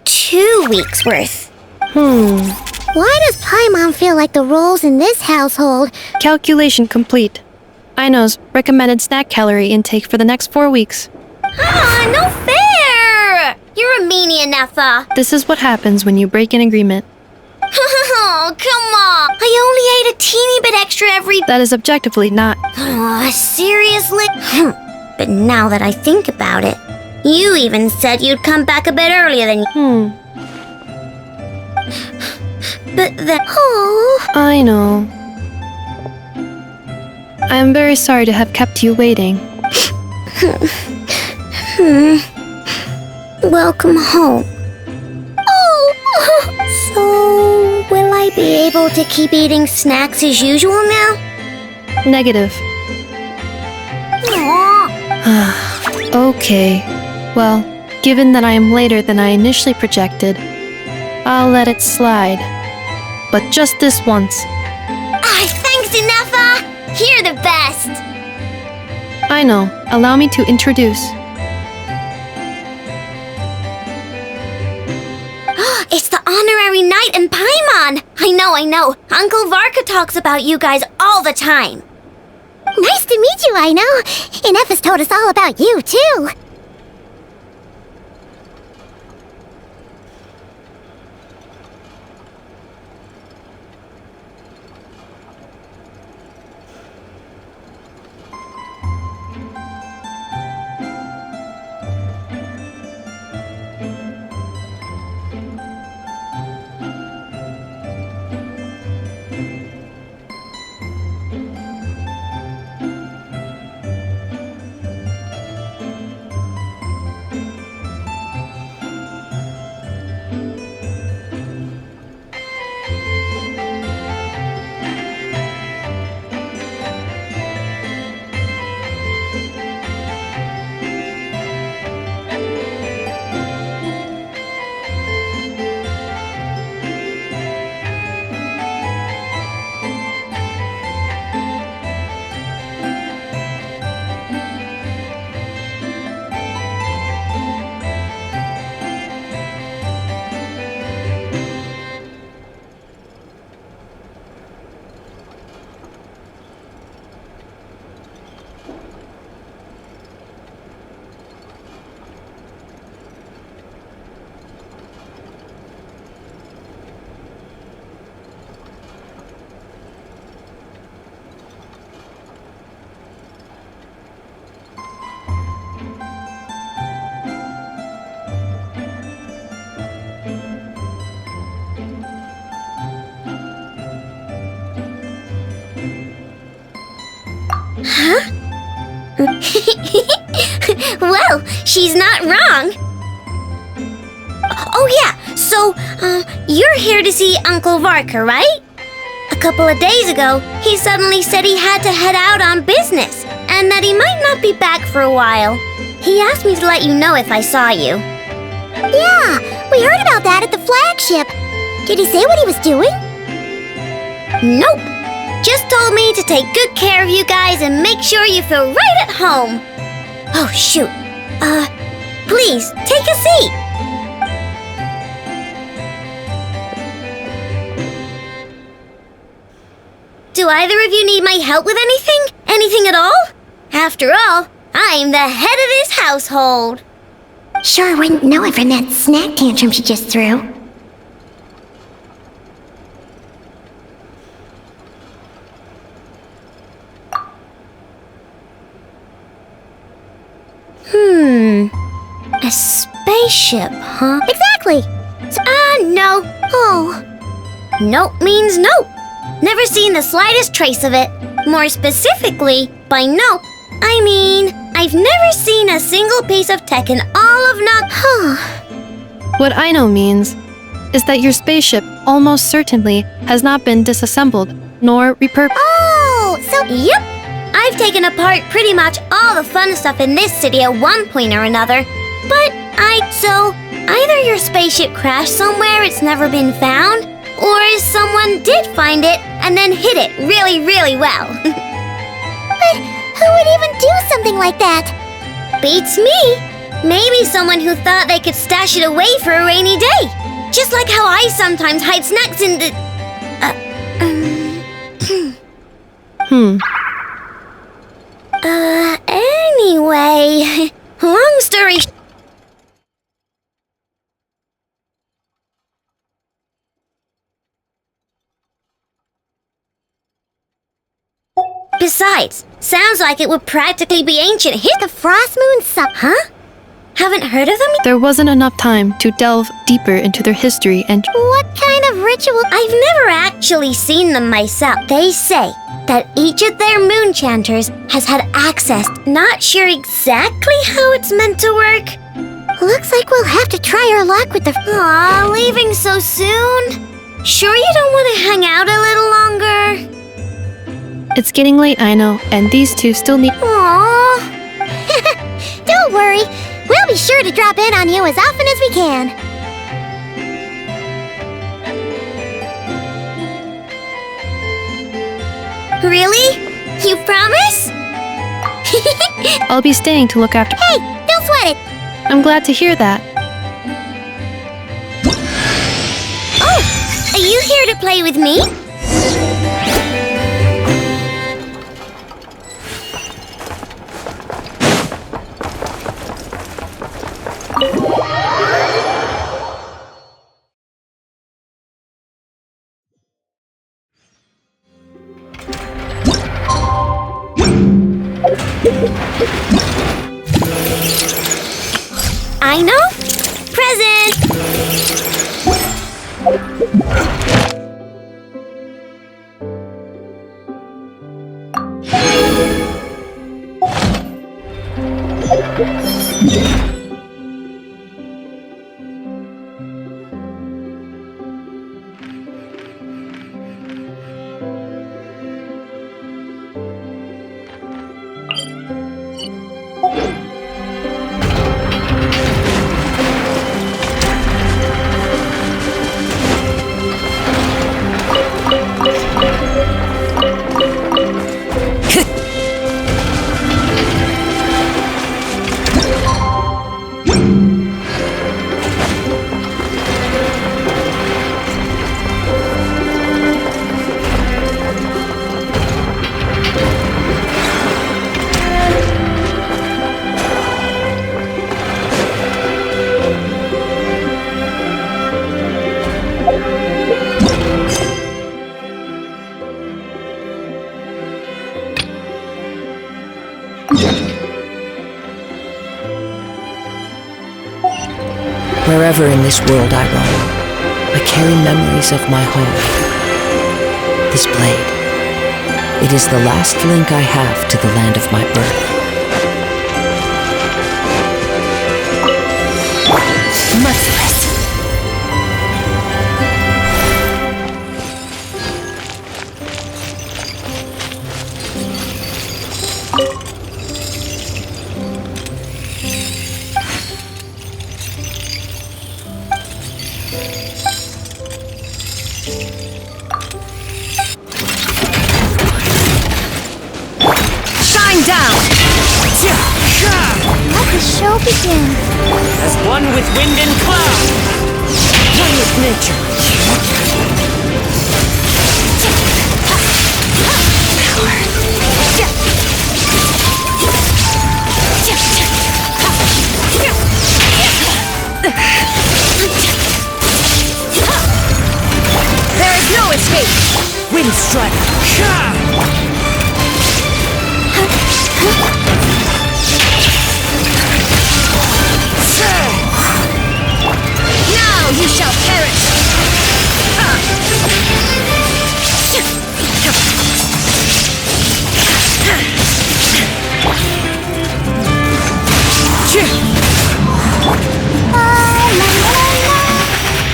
2 weeks worth. Why does Paimon feel like the roles in this household? Calculation complete. Aino's recommended snack calorie intake for the next 4 weeks. No fair! You're a meanie, Ineffa. This is what happens when you break an agreement. Oh, come on. I only ate a teeny bit extra every... That is objectively not... Seriously? But now that I think about it, you even said you'd come back a bit earlier than you. But then... Oh... I know. I am very sorry to have kept you waiting. Welcome home. Oh! So, will I be able to keep eating snacks as usual now? Negative. Okay. Well, given that I am later than I initially projected, I'll let it slide. But just this once. Thanks, Inefa! You're the best! I know. Allow me to introduce. It's the honorary knight in Paimon! I know. Uncle Varka talks about you guys all the time. Nice to meet you, I know. Inefa's told us all about you, too. Well, she's not wrong. Oh yeah, so, you're here to see Uncle Varka, right? A couple of days ago, he suddenly said he had to head out on business, and that he might not be back for a while. He asked me to let you know if I saw you. Yeah, we heard about that at the flagship. Did he say what he was doing? Nope. Just told me to take good care of you guys and make sure you feel right at home. Oh, shoot. Please, take a seat. Do either of you need my help with anything? Anything at all? After all, I'm the head of this household. Sure wouldn't know it from that snack tantrum she just threw. A spaceship, huh? Exactly! No. Oh. Nope means nope. Never seen the slightest trace of it. More specifically, by nope, I mean, I've never seen a single piece of tech in all of What I know means is that your spaceship almost certainly has not been disassembled, nor repurposed. Oh, so yep. I've taken apart pretty much all the fun stuff in this city at one point or another. But so either your spaceship crashed somewhere it's never been found, or someone did find it and then hid it really, really well. But who would even do something like that? Beats me. Maybe someone who thought they could stash it away for a rainy day. Just like how I sometimes hide snacks in the... Anyway, long story Besides, sounds like it would practically be ancient. Hit the Frost Moon Huh? Haven't heard of them? There wasn't enough time to delve deeper into their history and... What kind of ritual? I've never actually seen them myself. They say that each of their moon chanters has had access. Not sure exactly how it's meant to work. Looks like we'll have to try our luck with the... Aw, leaving so soon? Sure you don't want to hang out a little longer? It's getting late, I know, and these two still need... Aww. Don't worry. We'll be sure to drop in on you as often as we can. Really? You promise? I'll be staying to look after... Hey, don't sweat it. I'm glad to hear that. Oh, are you here to play with me? I know. Present. Wherever in this world I roam, I carry memories of my home. This blade, it is the last link I have to the land of my birth. Merciless. Down! Let the show begin. As one with wind and cloud, one with nature. There is no escape! Wind strike. Now you shall perish!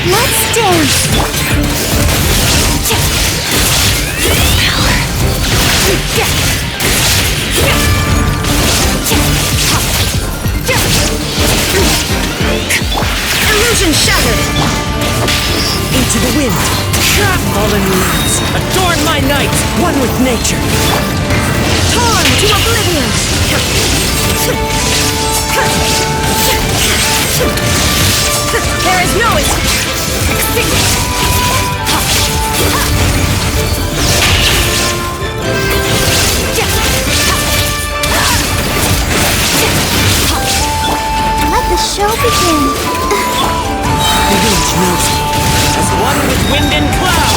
Let's dance. Illusion shattered! Into the wind. Fallen leaves, adorn my night, one with nature. Torn to oblivion! There is no escape! Extinguish! Let the show begin. The wind knows me, as one with wind and cloud.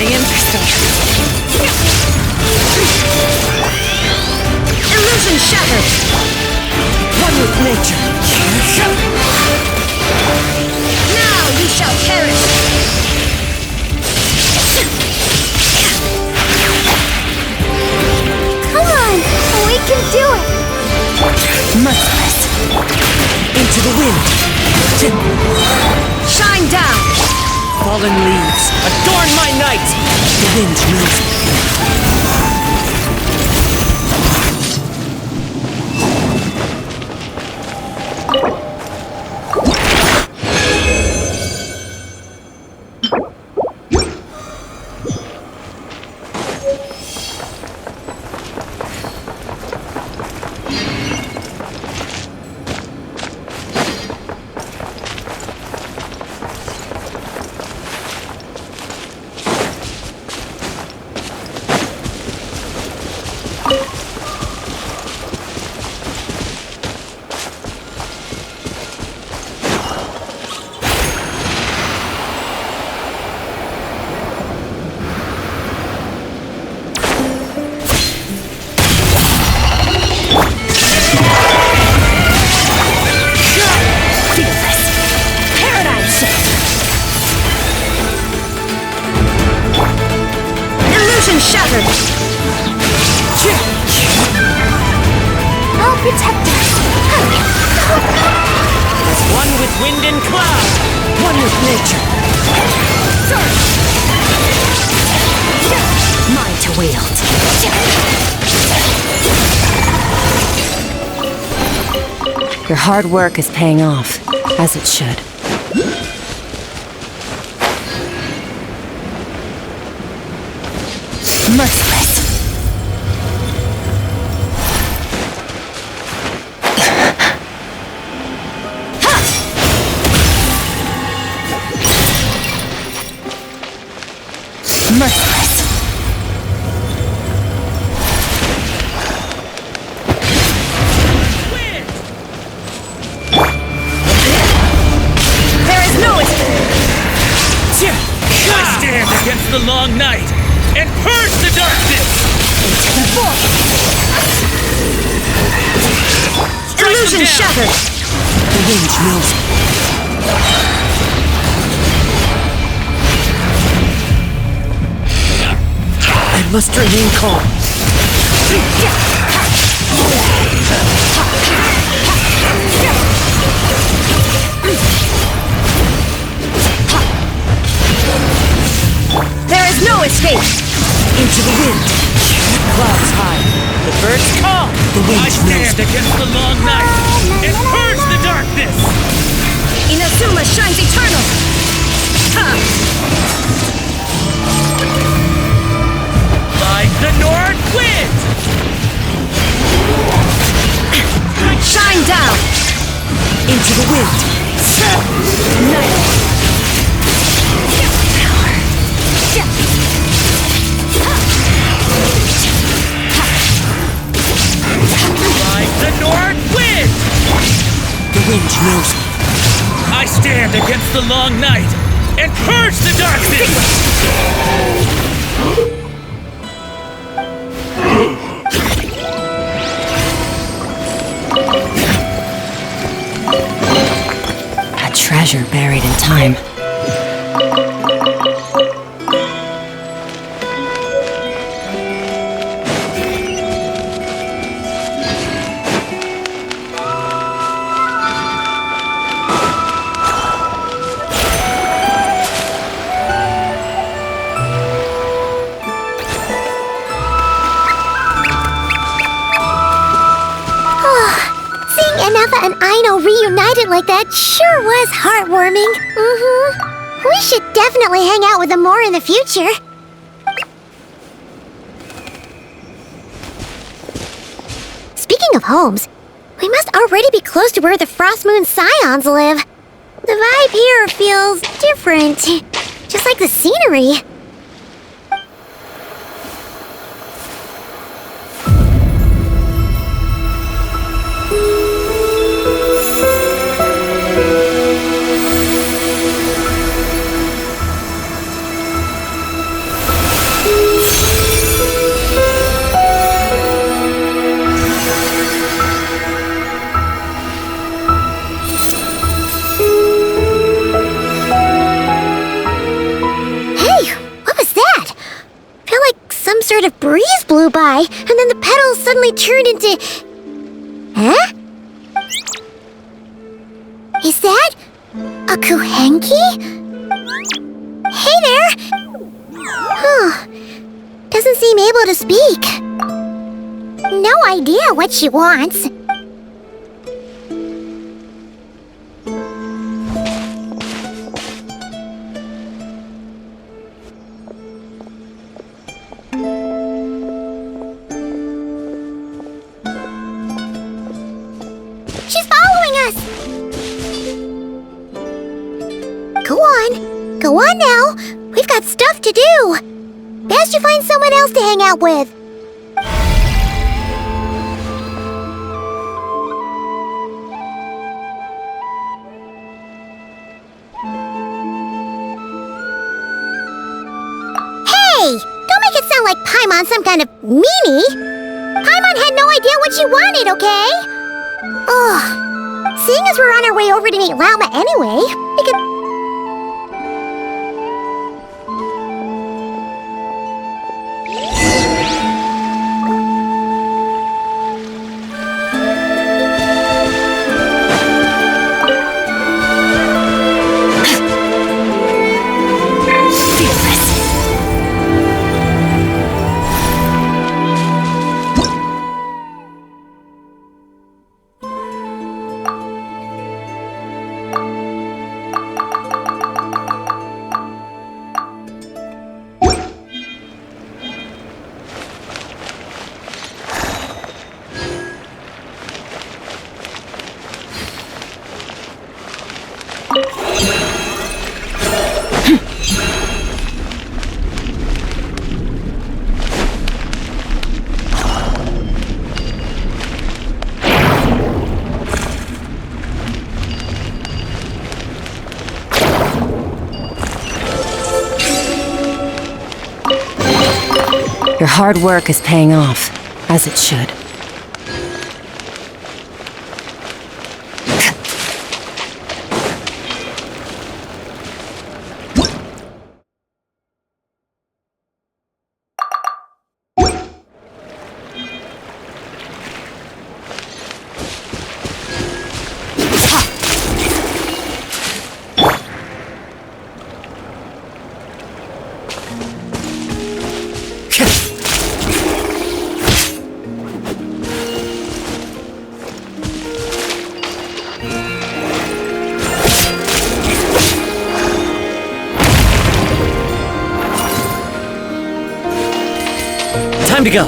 Radiant Crystal. Illusion shattered! One with nature. Now you shall perish! Come on, we can do it. Merciless. Into the wind. Shine down! Fallen leaves, adorn my night! The wind knows me. Shattered! I'll protect us. As one with wind and cloud, one with nature. Mine to wield. Your hard work is paying off, as it should. Merciless. Merciless. There is no escape! I stand against the long night and purge the darkness! Illusion shattered! The wind knows me. I must remain calm. There is no escape! Into the wind. Clouds high. The birds call. The wind I stand against the long night and purge the darkness! Inazuma shines eternal! Like the north wind! Shine down! Into the wind. Night. Like the north wind! The wind knows me. I stand against the long night and purge the darkness! A treasure buried in time. And Aino reunited like that sure was heartwarming. We should definitely hang out with them more in the future. Speaking of homes, we must already be close to where the Frost Moon Scions live. The vibe here feels different, just like the scenery. sort of breeze blew by, and then the petals suddenly turned into... Huh? Is that a kuhenki? Hey there! Huh. Doesn't seem able to speak. No idea what she wants. She's following us! Go on. Go on now. We've got stuff to do. Best you find someone else to hang out with. Hey! Don't make it sound like Paimon's some kind of meanie. Paimon had no idea what she wanted, okay? Ugh. Seeing as we're on our way over to meet Lauma anyway, we could... Your hard work is paying off, as it should. Time to go.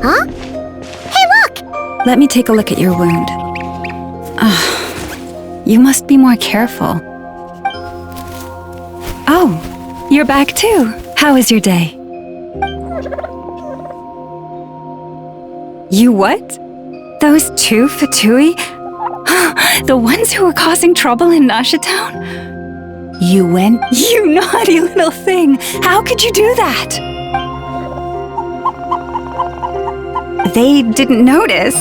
Huh? Hey, look! Let me take a look at your wound. You must be more careful. Oh, you're back too. How is your day? You what? Those two Fatui? The ones who were causing trouble in Nasha Town? You went? You naughty little thing! How could you do that? They didn't notice.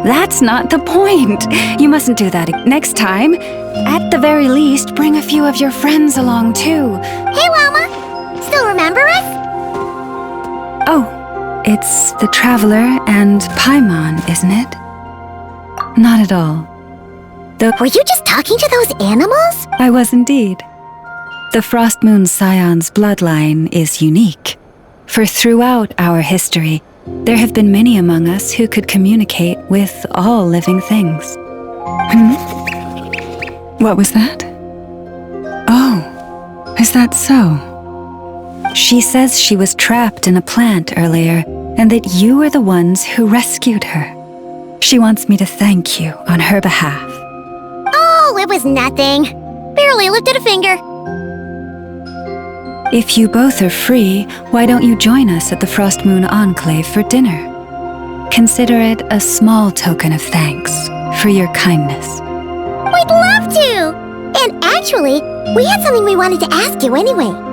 That's not the point. You mustn't do that next time. At the very least, bring a few of your friends along too. Hey, Lauma! Still remember us? Oh, it's the Traveler and Paimon, isn't it? Not at all. Were you just talking to those animals? I was indeed. The Frost Moon Scion's bloodline is unique. For throughout our history, there have been many among us who could communicate with all living things. What was that? Oh, is that so? She says she was trapped in a plant earlier, and that you were the ones who rescued her. She wants me to thank you on her behalf. Oh, it was nothing. Barely lifted a finger. If you both are free, why don't you join us at the Frost Moon Enclave for dinner? Consider it a small token of thanks for your kindness. We'd love to! And actually, we had something we wanted to ask you anyway.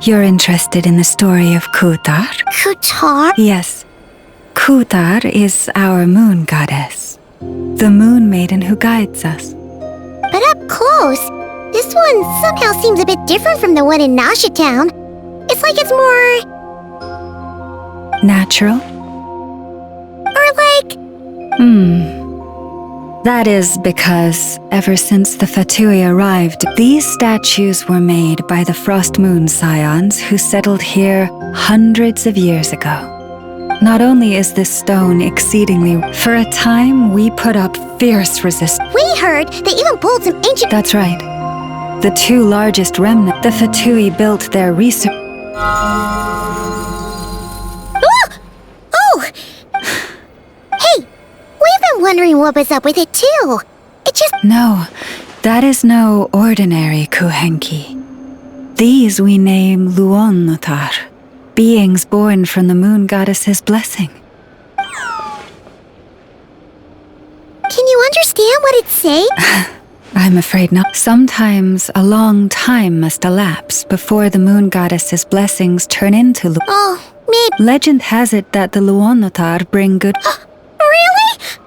You're interested in the story of Kutar? Kutar? Yes. Kutar is our moon goddess, the moon maiden who guides us. But up close, this one somehow seems a bit different from the one in Nasha Town. It's like it's more... natural? Or like... That is because, ever since the Fatui arrived, these statues were made by the Frost Moon Scions who settled here hundreds of years ago. Not only is this stone exceedingly... For a time, we put up fierce resistance. We heard they even pulled some ancient... That's right. The two largest remnants, the Fatui built their research... wondering what was up with it too. It just... No, that is no ordinary Kuhenki. These we name Luonnotar, beings born from the moon goddess's blessing. Can you understand what it's saying? I'm afraid not. Sometimes a long time must elapse before the moon goddess's blessings turn into maybe... Legend has it that the Luonnotar bring good... Really?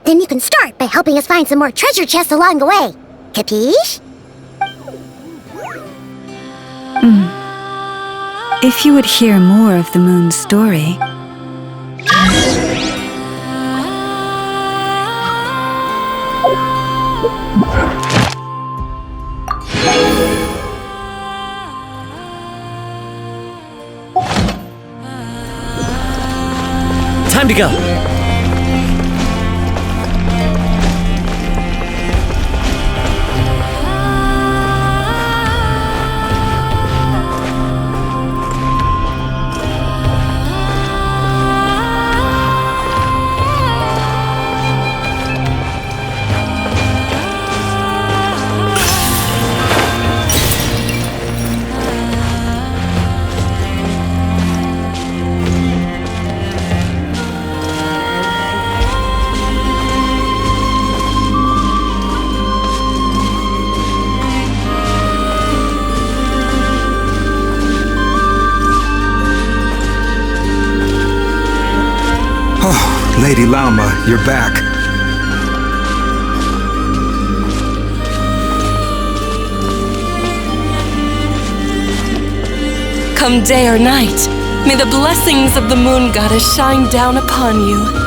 Then you can start by helping us find some more treasure chests along the way. Capiche? If you would hear more of the moon's story... Time to go! Lady Lauma, you're back. Come day or night, may the blessings of the moon goddess shine down upon you.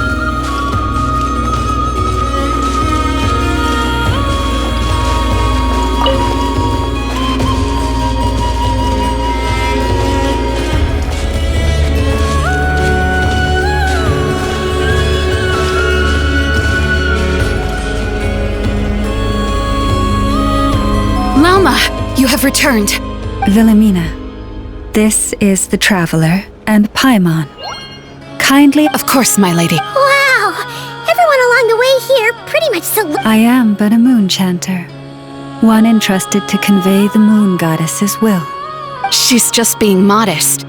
You have returned. Wilhelmina, this is the Traveler and Paimon. Kindly... Of course, my lady. Wow! Everyone along the way here pretty much I am but a moon chanter, one entrusted to convey the moon goddess's will. She's just being modest.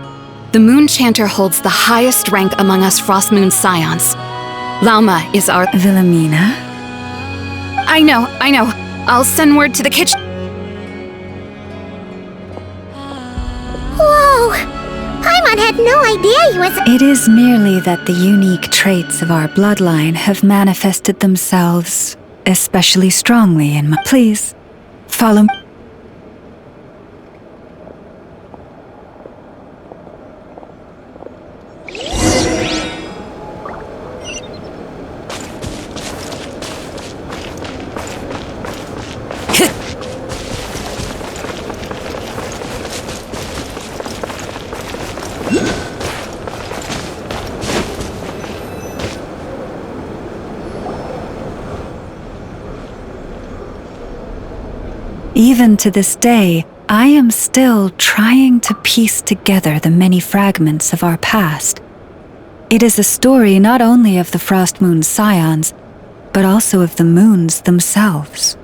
The Moon Chanter holds the highest rank among us Frost Moon Scions. Lauma is our— Wilhelmina? I know. I'll send word to the kitchen. Whoa! Paimon had no idea he was— It is merely that the unique traits of our bloodline have manifested themselves especially strongly in my— Please, follow me. Even to this day, I am still trying to piece together the many fragments of our past. It is a story not only of the Frost Moon Scions, but also of the moons themselves.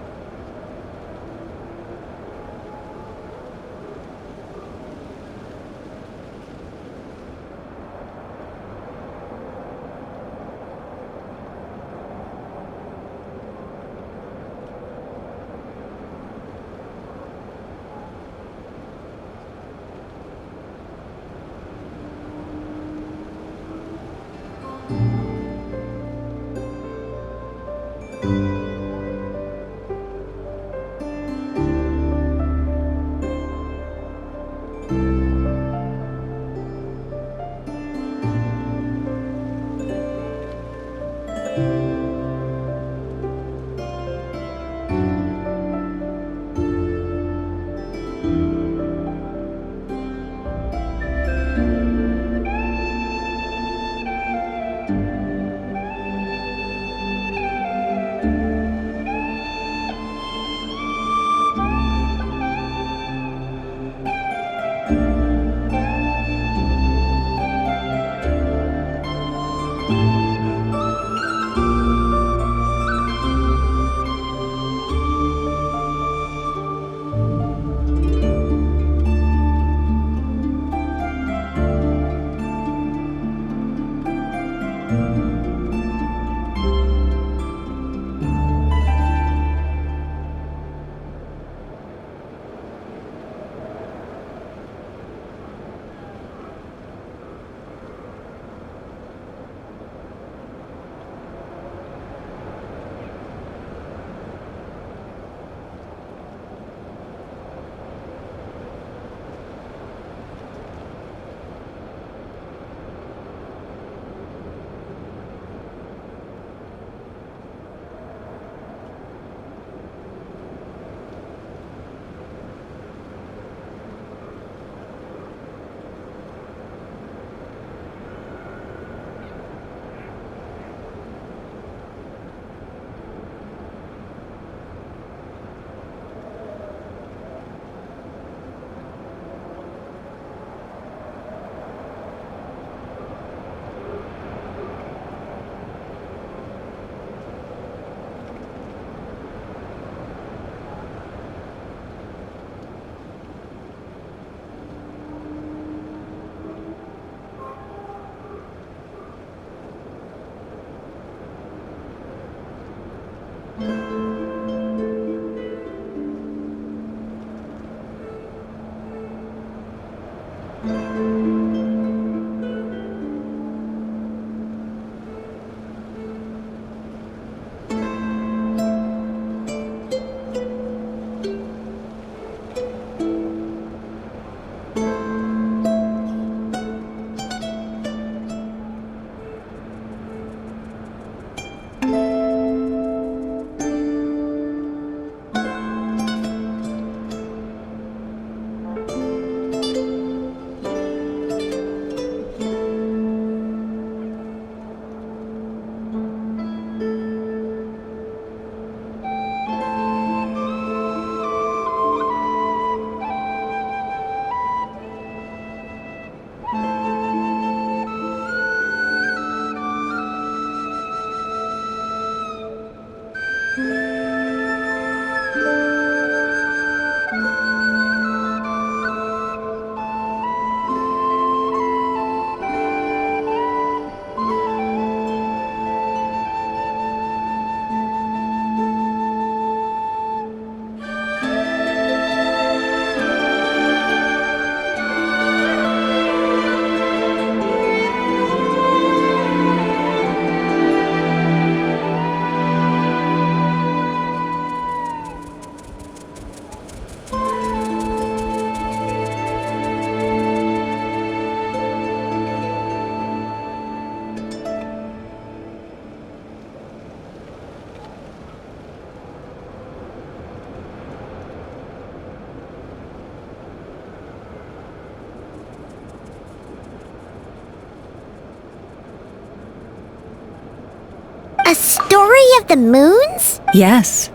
story of the moons? Yes.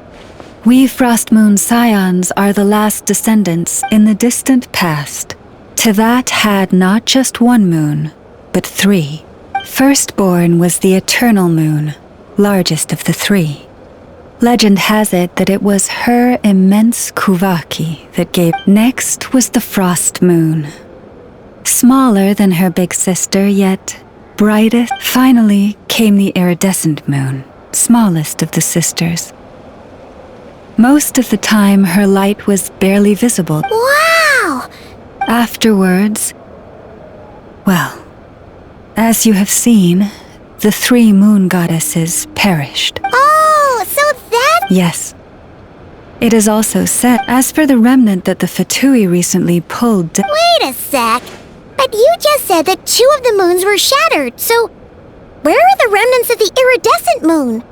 We Frost Moon Scions are the last descendants in the distant past. To that had not just one moon, but 3. Firstborn was the Eternal Moon, largest of the 3. Legend has it that it was her immense Kuvaki that gave. Next was the Frost Moon. Smaller than her big sister, yet brightest. Finally came the Iridescent Moon, smallest of the sisters. Most of the time, her light was barely visible. Wow! Afterwards, well, as you have seen, the 3 moon goddesses perished. Oh, so that... Yes. It is also said, as for the remnant that the Fatui recently pulled... Wait a sec. But you just said that 2 of the moons were shattered, so... Where are the remnants of the iridescent moon?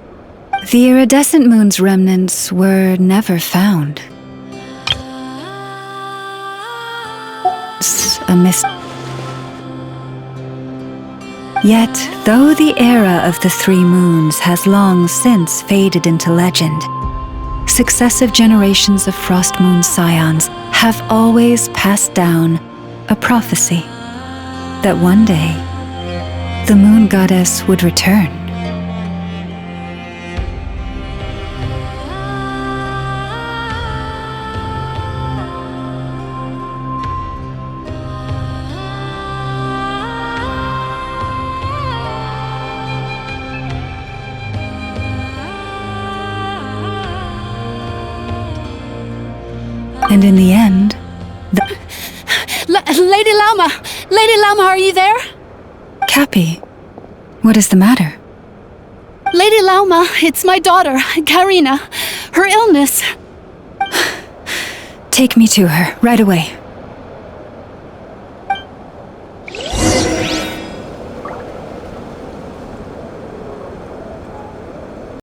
The iridescent moon's remnants were never found. A mist. Yet, though the era of the 3 moons has long since faded into legend, successive generations of Frost Moon Scions have always passed down a prophecy that one day the moon goddess would return. And in the end, Lady Lauma! Lady Lauma, are you there? Cappy, what is the matter? Lady Lauma, it's my daughter, Karina. Her illness. Take me to her, right away.